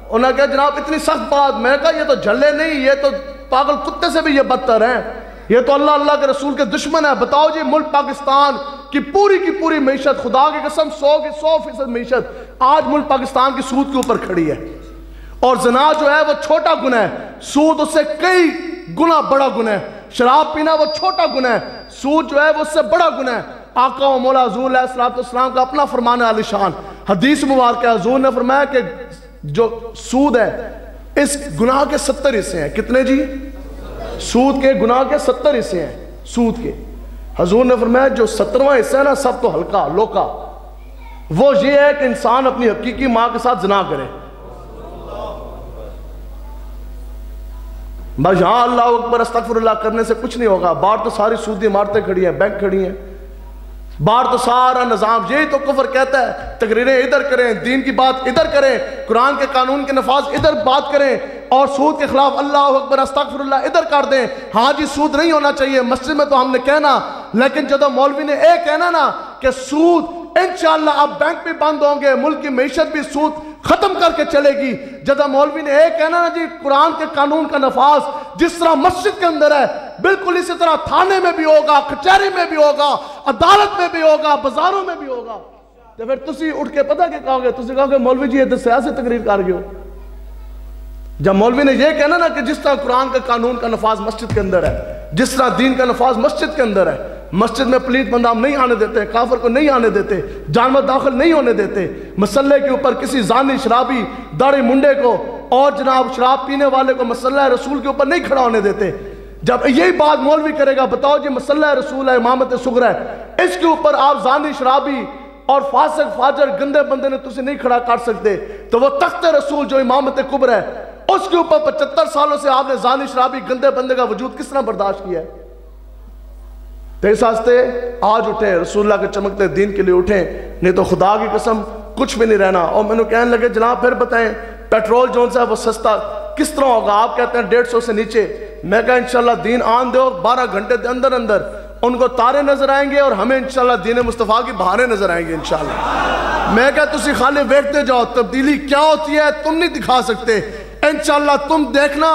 انہوں نے کہا جناب اتنی سخت بات. میں کہا یہ تو جھلے نہیں، یہ تو پاگل کتے سے بھی یہ بدتر ہیں. یہ تو اللہ کے رسول کے دشمن ہے. بتاؤ جی ملک پاکستان کی پوری معیشت، خدا کی قسم 100% معیشت آج ملک پاکستان کی سود کے اوپر کھڑی ہے. اور زنا جو ہے وہ چھوٹا گناہ ہے، سود اس سے کئی گنا بڑا گناہ ہے. شراب پینا وہ چھوٹا گناہ ہے، سود جو ہے وہ اس سے بڑا گناہ ہے. آقا و مولا حضور علیہ السلام کا اپنا فرمان عالی شان حدیث مبارک ہے. حضور نے فرمایا کہ جو سود ہے اس گناہ کے 70 حصے ہیں. کتنے جی؟ سود کے گناہ کے 70 حصے ہیں. سود کے حضور نے فرمایا جو 70واں حصہ ہے نا سب تو ہلکا لوکا، وہ یہ ہے کہ انسان اپنی حقیقی ماں کے ساتھ زنا کرے. بس یہاں اللہ اکبر استغفر اللہ کرنے سے کچھ نہیں ہوگا. باہر تو ساری سودی عمارتیں کھڑی ہیں، بینک کھڑی ہیں، باہر تو سارا نظام. یہی تو کفر کہتا ہے تقریریں ادھر کریں، دین کی بات ادھر کریں، قرآن کے قانون کے نفاذ ادھر بات کریں، اور سود کے خلاف اللہ اکبر استغفر اللہ ادھر کر دیں. ہاں جی سود نہیں ہونا چاہیے مسجد میں تو ہم نے کہنا، لیکن جب مولوی نے ایک کہنا نا کہ سود انشاءاللہ اب بینک بھی بند ہوں گے، ملک کی معیشت بھی سود ختم کر کے چلے گی. جدہ مولوی نے ایک کہنا نا جی قرآن کے قانون کا نفاذ جس طرح مسجد کے اندر ہے بالکل اسی طرح تھانے میں بھی ہوگا، کچہری میں بھی ہوگا، عدالت میں بھی ہوگا، بازاروں میں بھی ہوگا. تو پھر تسی اٹھ کے پتہ کیا کہو گے؟ تسی کہو گے مولوی جی یہ تو سیاسی تقریر کر گئے ہو. جب مولوی نے یہ کہنا نا کہ جس طرح قرآن کا قانون کا نفاذ مسجد کے اندر ہے، جس طرح دین کا نفاذ مسجد کے اندر ہے، مسجد میں پلیت بندہ ہم نہیں آنے دیتے، کافر کو نہیں آنے دیتے، جانور داخل نہیں ہونے دیتے، مسلح کے اوپر کسی زانی شرابی داڑھی منڈے کو اور جناب شراب پینے والے کو مسلح رسول کے اوپر نہیں کھڑا ہونے دیتے. جب یہی بات مولوی کرے گا بتاؤ جی مسلح رسول ہے، امامت صغرا ہے، اس کے اوپر آپ زانی شرابی اور فاسق فاجر گندے بندے نے تجھے نہیں کھڑا کر سکتے، تو وہ تخت رسول جو امامت کبرا ہے اس کے اوپر 75 سالوں سے آپ نے زانی شرابی گندے بندے کا وجود کس طرح برداشت کیا ہے؟ تو اس واسطے آج اٹھیں، رسول اللہ کے چمکتے دین کے لیے اٹھیں، نہیں تو خدا کی قسم کچھ بھی نہیں رہنا. اور میں نے کہنے لگے جناب پھر بتائیں پیٹرول جو ہے وہ سستا کس طرح ہوگا؟ آپ کہتے ہیں 150 سے نیچے. میں کہا انشاءاللہ دین آن دو 12 گھنٹے دے اندر ان کو تارے نظر آئیں گے اور ہمیں انشاءاللہ دین مصطفیٰ کی بہاریں نظر آئیں گے انشاءاللہ. میں کہا تسی خالی ویکھتے جاؤ، تبدیلی کیا ہوتی ہے تم نہیں دکھا سکتے. انشاءاللہ تم دیکھنا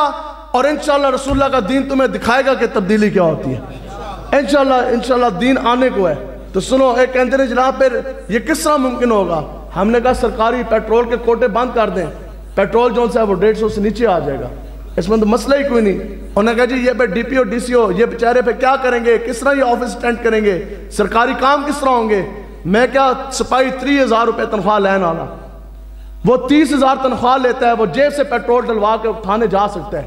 اور انشاءاللہ رسول اللہ کا دین تمہیں دکھائے گا کہ تبدیلی کیا ہوتی ہے. انشاءاللہ دین آنے کو ہے. تو سنو ایک کہتے ہیں جناب پھر یہ کس طرح ممکن ہوگا؟ ہم نے کہا سرکاری پیٹرول کے کوٹے بند کر دیں، پیٹرول جو ہے وہ 150 سے نیچے آ جائے گا، اس میں تو مسئلہ ہی کوئی نہیں. انہوں نے کہا جی یہ پہ D P O D C او یہ بیچارے پہ کیا کریں گے، کس طرح یہ آفس اٹینڈ کریں گے، سرکاری کام کس طرح ہوں گے؟ میں کیا سپاہی 30,000 روپے تنخواہ لینا والا، وہ 30,000 تنخواہ لیتا ہے، وہ جیب سے پیٹرول ڈلوا کے تھانے جا سکتا ہے.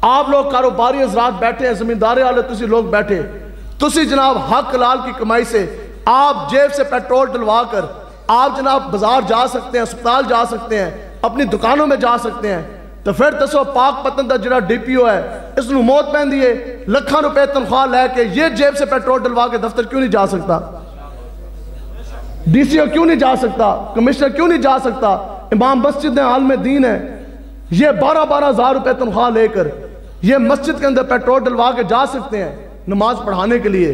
آپ لوگ کاروباری حضرات بیٹھے ہیں، زمینداری والے تسی لوگ بیٹھے، تسی جناب حق حلال کی کمائی سے آپ جیب سے پیٹرول ڈلوا کر آپ جناب بازار جا سکتے ہیں، اسپتال جا سکتے ہیں، اپنی دکانوں میں جا سکتے ہیں. تو پھر دسو پاک پتن دا جڑا ڈی پی او ہے اس نے موت پہن دیے لکھاں روپے تنخواہ لے کے یہ جیب سے پیٹرول ڈلوا کے دفتر کیوں نہیں جا سکتا؟ ڈی سی او کیوں نہیں جا سکتا؟ کمشنر کیوں نہیں جا سکتا؟ امام مسجد ہیں، عالم دین ہیں، یہ 12,000 روپے تنخواہ لے کر یہ مسجد کے اندر پیٹرول ڈلوا کے جا سکتے ہیں نماز پڑھانے کے لیے.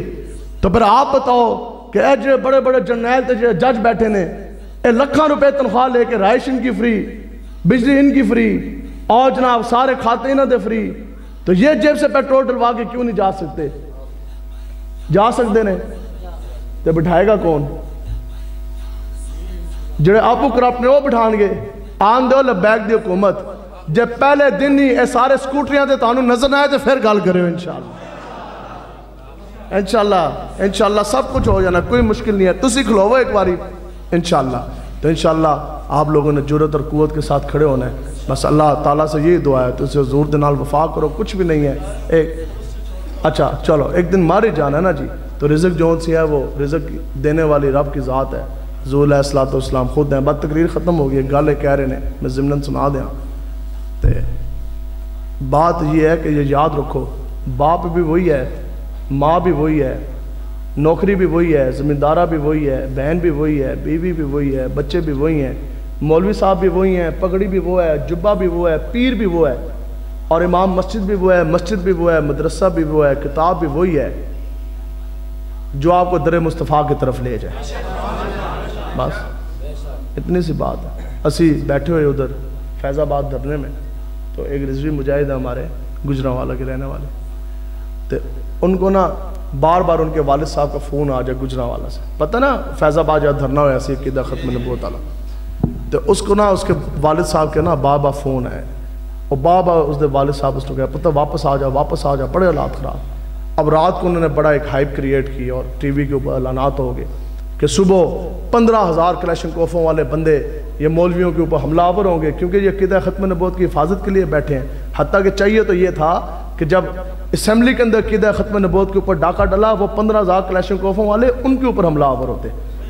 تو پھر آپ بتاؤ کہ اے جو بڑے بڑے جرنیل تھے جو جج بیٹھے نے اے لکھاں روپے تنخواہ لے کے رہائش ان کی فری، بجلی ان کی فری اور جناب سارے کھاتے انہوں دے فری، تو یہ جیب سے پیٹرول ڈلوا کے کیوں نہیں جا سکتے؟ جا سکتے نے تو بٹھائے گا کون؟ جڑے آپو کرپٹ نے وہ بٹھان گے. آن دو لبیک دی حکومت جب پہلے دن ہی اے سارے سکوٹریاں دے تانوں نظر نہ آئے تو پھر گل کرے انشاءاللہ. انشاءاللہ سب کچھ ہو جانا، کوئی مشکل نہیں ہے. تسی کھلوو ایک باری انشاءاللہ. تو انشاءاللہ آپ لوگوں نے جرات اور قوت کے ساتھ کھڑے ہونا ہے. بس اللہ تعالیٰ سے یہی دعا ہے تسی حضور دے نال وفا کرو، کچھ بھی نہیں ہے. اچھا چلو ایک دن مارے جانا ہے نا جی، تو رزق جون سی ہے وہ رزق دینے والی رب کی ذات ہے. حضور علیہ السلام خود ہیں. بات تقریر ختم ہو گئی، گالے کہہ رہے ہیں میں ضمناً سنا دیا. بات یہ ہے کہ یہ یاد رکھو باپ بھی وہی ہے، ماں بھی وہی ہے، نوکری بھی وہی ہے، زمیندارہ بھی وہی ہے، بہن بھی وہی ہے، بیوی بھی وہی ہے، بچے بھی وہی ہیں، مولوی صاحب بھی وہی ہیں، پگڑی بھی وہ ہے، جبہ بھی وہ ہے، پیر بھی وہ ہے، اور امام مسجد بھی وہ ہے، مسجد بھی وہ ہے، مدرسہ بھی وہ ہے، کتاب بھی وہی ہے جو آپ کو در مصطفیٰ کی طرف لے جائے. بس اتنی سی بات ہے. اسی بیٹھے ہوئے ادھر فیض آباد دھرنے میں، تو ایک رضوی مجاہد ہمارے گجرانوالہ کے رہنے والے، تو ان کو نا بار بار ان کے والد صاحب کا فون آ جائے گجرانوالہ سے. پتہ نا فیض آباد جہاں دھرنا ہوا سی عقیدہ ختم نبوت والا، تو اس کو نا اس کے والد صاحب کے نا بابا فون ہے، اور بابا اس دے والد صاحب اس کو کہا پتہ واپس آ جا، بڑے حالات خراب. اب رات کو انہوں نے بڑا ایک ہائپ کریٹ کی اور ٹی وی کے اوپر اعلانات ہو گئے کہ صبح 15,000 کلیشن کوفوں والے بندے یہ مولویوں کے اوپر حملہ آور ہوں گے، کیونکہ یہ عقیدہ ختم نبوت کی حفاظت کے لیے بیٹھے ہیں. حتیٰ کہ چاہیے تو یہ تھا کہ جب اسمبلی کے اندر عقیدہ ختم نبوت کے اوپر ڈاکہ ڈلا، وہ 15,000 کلیشن کوفوں والے ان کے اوپر حملہ آور ہوتے،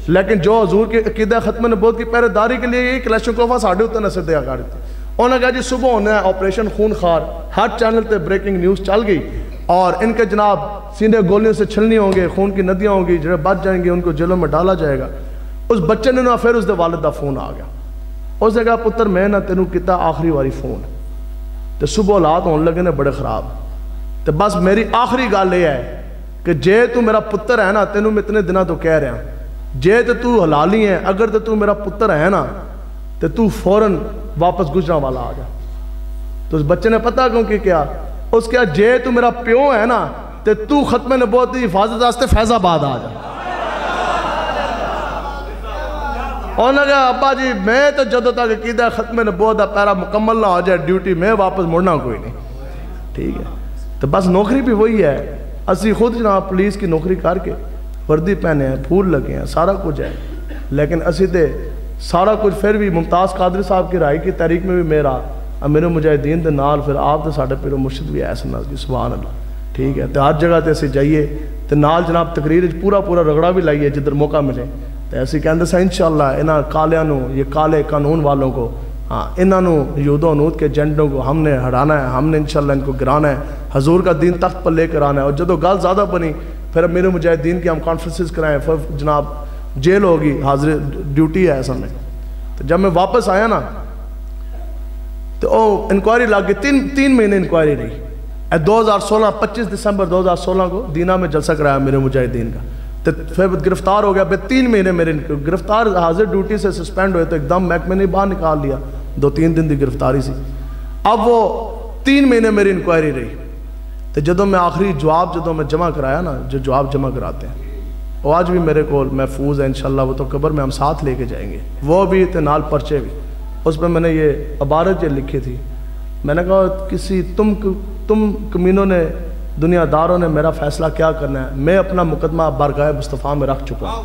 لیکن جو حضور کے عقیدہ ختم نبوت کی پہرے داری کے لیے یہ کلیشن کوفہ ساڑھے اتنے نصر دیا کر دیتے. انہوں نے کہا جی صبح ہونا ہے آپریشن خون خار، ہر چینل تے بریکنگ نیوز چل گئی، اور ان کے جناب سینے گولیوں سے چھلنی ہوں گے، خون کی ندیاں ہوں گی، جو بچ جائیں گے ان کو جیلوں میں ڈالا جائے گا. اس بچے نے نا پھر اس دے والد دا فون آ گیا، اس نے کہا پتر میں نا تینوں کتا آخری واری فون، تو صبح حالات ہونے لگے نے بڑے خراب، تو بس میری آخری گل یہ ہے کہ جے تو میرا پتر ہے نا، تینوں میں اتنے دنوں تو کہہ رہا ہوں، جے تو حلالی ہے، اگر تو میرا پتر ہے نا تو فوراً واپس گجرانوالہ آ جا. تو اس بچے نے پتہ کیوں کہ کیا اس کیا جے تو میرا پیو ہے نا تو ختم نبوت کی حفاظت واسطے فیض آباد آ جا. اور نے کہا ابا جی میں تو جدو تک عقیدہ ختم نبوت دا پیرا مکمل نہ ہو جائے ڈیوٹی میں واپس مڑنا کوئی نہیں. ٹھیک ہے، تو بس نوکری بھی وہی ہے. اسی خود جناب پولیس کی نوکری کر کے وردی پہنے ہیں، پھول لگے ہیں، سارا کچھ ہے، لیکن اسی تے سارا کچھ پھر بھی ممتاز قادری صاحب کی رائے کی تحریک میں بھی میرا امیر مجاہدین دے نال پھر آپ تے ساڑھے پیرو مرشد بھی ایسا ناز کی سبحان اللہ. ٹھیک ہے، تو ہر جگہ تے اسے جائیے تو نال جناب تقریر پورا رگڑا بھی لائیے جدھر موقع ملے. تو ایسی کہندے سا انشاءاللہ انہاں کالیاں نو، یہ کالے قانون والوں کو، ہاں انہاں نو یہود و نود کے جنڈوں کو ہم نے ہڑانا ہے، ہم نے انشاءاللہ ان کو گرانا ہے، حضور کا دین تخت پر لے کر آنا ہے. اور جدو گل زیادہ بنی پھر امیر مجاہدین کی ہم کانفرنسز کرائیں، پھر جناب جیل ہوگی، حاضر ڈیوٹی ہے ایسا میں. تو جب میں واپس آیا نا تو انکوائری لگ گئی، تین مہینے انکوائری رہی. 2016 25 دسمبر 2016 کو دینا میں جلسہ کرایا میرے مجاہدین کا، تو پھر گرفتار ہو گیا. پھر 3 مہینے میرے گرفتار، حاضر ڈیوٹی سے سسپینڈ ہوئے تو ایک دم محکمے نے باہر نکال لیا، 2-3 دن دی گرفتاری سی. اب وہ 3 مہینے میری انکوائری رہی. تو جدوں میں آخری جواب جدوں میں جمع کرایا نا، جو جواب جمع کراتے ہیں وہ آج بھی میرے کو محفوظ ہے انشاءاللہ. وہ تو قبر میں ہم ساتھ لے کے جائیں گے، وہ بھی تے نال پرچے بھی. اس پہ میں نے یہ عبارت یہ لکھی تھی، میں نے کہا کسی تم کمینوں نے، دنیا داروں نے میرا فیصلہ کیا کرنا ہے، میں اپنا مقدمہ بارگاہ مصطفیٰ میں رکھ چکا ہوں.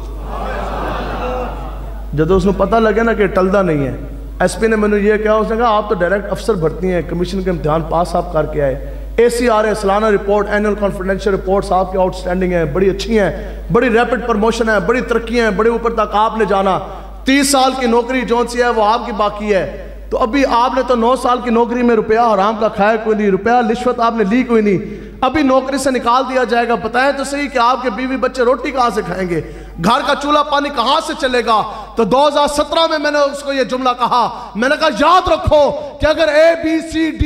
جب اس نے پتہ لگے نا کہ ٹلدہ نہیں ہے، ایس پی نے میں نے یہ کہا، اس نے کہا آپ تو ڈائریکٹ افسر بھرتی ہیں، کمیشن کے امتحان پاس آپ کر کے آئے، ACRA سالانہ رپورٹ، اینول کانفیڈنشل رپورٹس آپ کے آؤٹ سٹینڈنگ ہیں، بڑی اچھی ہیں، بڑی ریپڈ پرموشن ہے، بڑی ترقیاں ہیں، بڑے اوپر تک آپ نے جانا. 30 سال کی نوکری جون سی ہے وہ آپ کی باقی ہے. تو ابھی آپ نے تو 9 سال کی نوکری میں روپیہ حرام کا کھایا کوئی نہیں، روپیہ رشوت آپ نے لی کوئی نہیں، ابھی نوکری سے نکال دیا جائے گا. بتائیں تو صحیح کہ آپ کے بیوی بچے روٹی کہاں سے کھائیں گے، گھر کا چولہا پانی کہاں سے چلے گا. تو 2017 میں نے اس کو یہ جملہ کہا، میں نے کہا یاد رکھو کہ اگر ABCD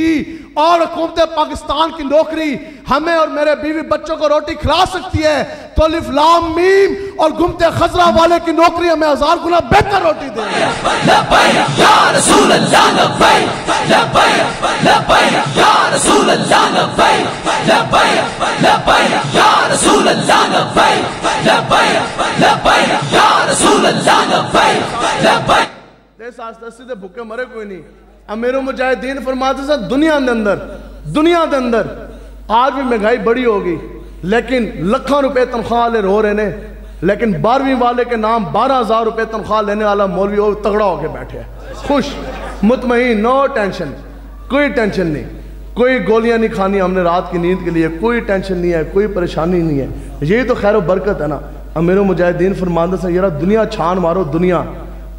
اور حکومت پاکستان کی نوکری ہمیں اور میرے بیوی بچوں کو روٹی کھلا سکتی ہے تو الف لام میم اور گمت خضرہ والے کی نوکری ہمیں 1000 گنا بہتر روٹی دے گی. لبیک یا رسول اللہ لبیک، لبیک لبیک یا رسول اللہ لبیک، لبیک لبیک یا رسول اللہ لبیک، لبیک لبیک یا رسول اللہ لبیک، لبیک. دیس آستے دے بھوکے مرے کوئی نہیں. امیر مجاہدین فرماتے ہیں دنیا دے اندر آج بھی مہنگائی بڑی ہوگی، لیکن لکھاں روپے تنخواہ لے رو رہے نے، لیکن 12ویں والے کے نام 12,000 روپے تنخواہ لینے والا مولوی وہ تگڑا ہو کے بیٹھے ہیں، خوش مطمئن، نو ٹینشن، کوئی ٹینشن نہیں، کوئی گولیاں نہیں کھانی ہم نے رات کی نیند کے لیے، کوئی ٹینشن نہیں ہے، کوئی پریشانی نہیں ہے. یہی تو خیر و برکت ہے نا. امیر مجاہدین فرماتے ہیں یارا دنیا چھان مارو، دنیا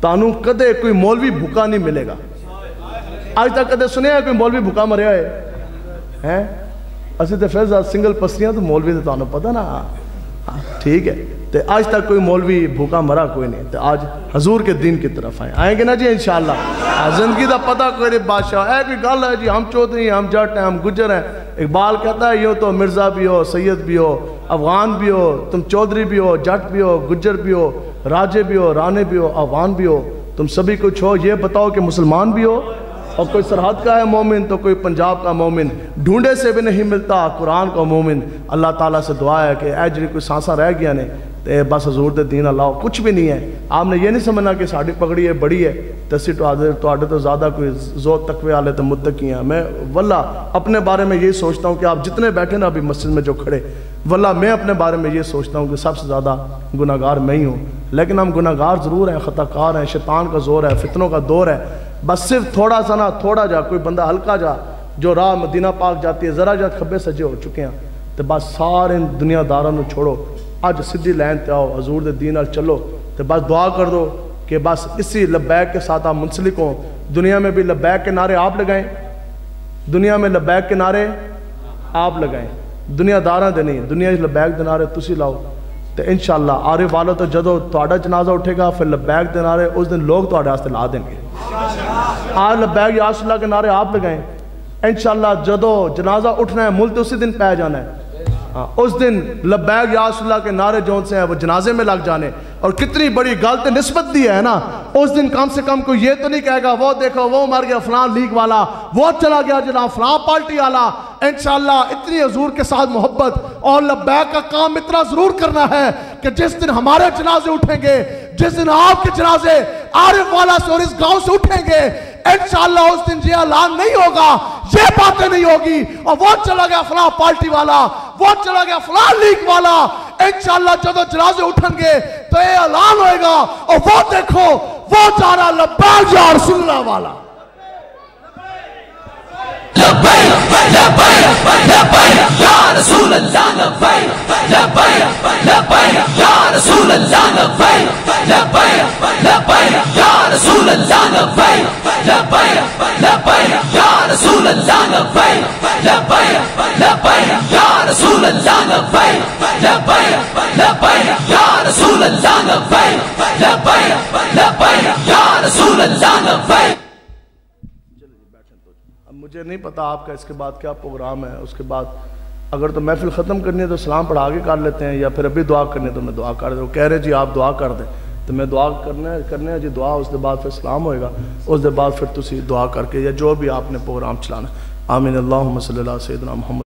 تانوں کدے کوئی مولوی بھوکا نہیں ملے گا. آج تک کدے سنے ہیں کوئی مولوی بھوکا مریا ہے؟ اسی تے فیض سنگل پسریاں تو مولوی تے تانوں پتہ نا. ٹھیک ہے. تے آج تک کوئی مولوی بھوکا مرا کوئی نہیں، تے آج حضور کے دین کی طرف آئیں گے نا جی انشاءاللہ۔ زندگی دا پتہ کوئی نہیں بادشاہ، اے کوئی گل ہے جی ہم چودھری ہیں، ہم جٹ ہیں، ہم گجر ہیں۔ اقبال کہتا ہے یوں تو مرزا بھی ہو، سید بھی ہو، افغان بھی ہو، تم چودھری بھی ہو، جٹ بھی ہو، گجر بھی ہو، راجے بھی ہو، رانے بھی ہو، افغان بھی ہو، تم سبھی کچھ ہو، یہ بتاؤ کہ مسلمان بھی ہو۔ اور کوئی سرحد کا ہے مومن تو کوئی پنجاب کا مومن، ڈھونڈے سے بھی نہیں ملتا قرآن کا مومن۔ اللہ تعالیٰ سے دعا ہے کہ اے جی کوئی سانسا رہ گیا نے تے بس حضور دے دین اللہ کچھ بھی نہیں ہے۔ آپ نے یہ نہیں سمجھنا کہ ساڑھی پگڑی ہے بڑی ہے تسی تو زیادہ کوئی زود تقوی والے تو متقی ہیں۔ میں واللہ اپنے بارے میں یہی سوچتا ہوں کہ آپ جتنے بیٹھے نا ابھی مسجد میں جو کھڑے، واللہ میں اپنے بارے میں یہ سوچتا ہوں کہ سب سے زیادہ گناہ گار میں ہی ہوں، لیکن ہم گناہ گار ضرور ہیں، خطا کار ہیں، شیطان کا زور ہے، فتنوں کا دور ہے۔ بس صرف تھوڑا سا نا، تھوڑا جا کوئی بندہ ہلکا جا جو راہ مدینہ پاک جاتی ہے ذرا جا کھبے سجے ہو چکے ہیں، تو بس سارے دنیا داراں نو چھوڑو، اج سدھی لین تے آؤ، حضور دے دین نال چلو، تو بس دعا کر دو کہ بس اسی لبیک کے ساتھ آپ منسلک ہوں۔ دنیا میں بھی لبیک کے نعرے آپ لگائیں، دنیا میں لبیک کے نعرے آپ لگائیں، دنیا داراں دے نہیں، دنیا لبیک دے نعرے تسی لاؤ، تو انشاءاللہ آرے والو تو جدو تہاڈا جنازہ اٹھے گا پھر لبیک دے نعرے اس دن لوگ تہاڈے واسطے لا دیں گے۔ آج لبیک یا رسول اللہ کے نعرے آپ لگائیں، انشاءاللہ جدو جنازہ اٹھنا ہے ملک اسی دن پہ جانا ہے، اس دن لبیک یا رسول اللہ کے نعرے جون سے ہیں وہ جنازے میں لگ جانے۔ اور کتنی بڑی غلط نسبت دی ہے نا، اس دن کم سے کم کوئی یہ تو نہیں کہے گا وہ دیکھو وہ مر گیا فلان لیگ والا، وہ چلا گیا جناب فلان پارٹی والا۔ انشاءاللہ اتنی حضور کے ساتھ محبت اور لبیک کا کام اتنا ضرور کرنا ہے کہ جس دن ہمارے جنازے اٹھیں گے، جس دن آپ کے جنازے عارف والا سے اور اس گاؤں سے اٹھیں گے، انشاءاللہ اس دن یہ اعلان نہیں ہوگا، یہ باتیں نہیں ہوگی اور وہ چلا گیا فلاں پارٹی والا، وہ چلا گیا فلاں لیگ والا۔ انشاءاللہ جب جنازے اٹھیں گے تو یہ اعلان ہوئے گا اور وہ دیکھو وہ جا رہا لبیک یا رسول اللہ والا۔ لبیک لبیک لبیک یا رسول اللہ، لبیک لبیک لبیک یا رسول اللہ، لبیک لبیک لبیک یا رسول اللہ، لبیک لبیک لبیک یا رسول اللہ، لبیک لبیک لبیک یا رسول اللہ، لبیک لبیک لبیک یا رسول اللہ، لبیک لبیک لبیک یا رسول اللہ، لبیک۔ مجھے نہیں پتا آپ کا اس کے بعد کیا پروگرام ہے، اس کے بعد اگر تو محفل ختم کرنی ہے تو سلام پڑھا کے کر لیتے ہیں، یا پھر ابھی دعا کرنی ہے تو میں دعا کر دوں۔ کہہ رہے جی آپ دعا کر دیں تو میں دعا کرنے جی دعا، اس دے بعد پھر سلام ہوئے گا، اس دے بعد پھر تسی دعا کر کے یا جو بھی آپ نے پروگرام چلانا۔ آمین۔ اللہم صلی اللہ سیدنا محمد۔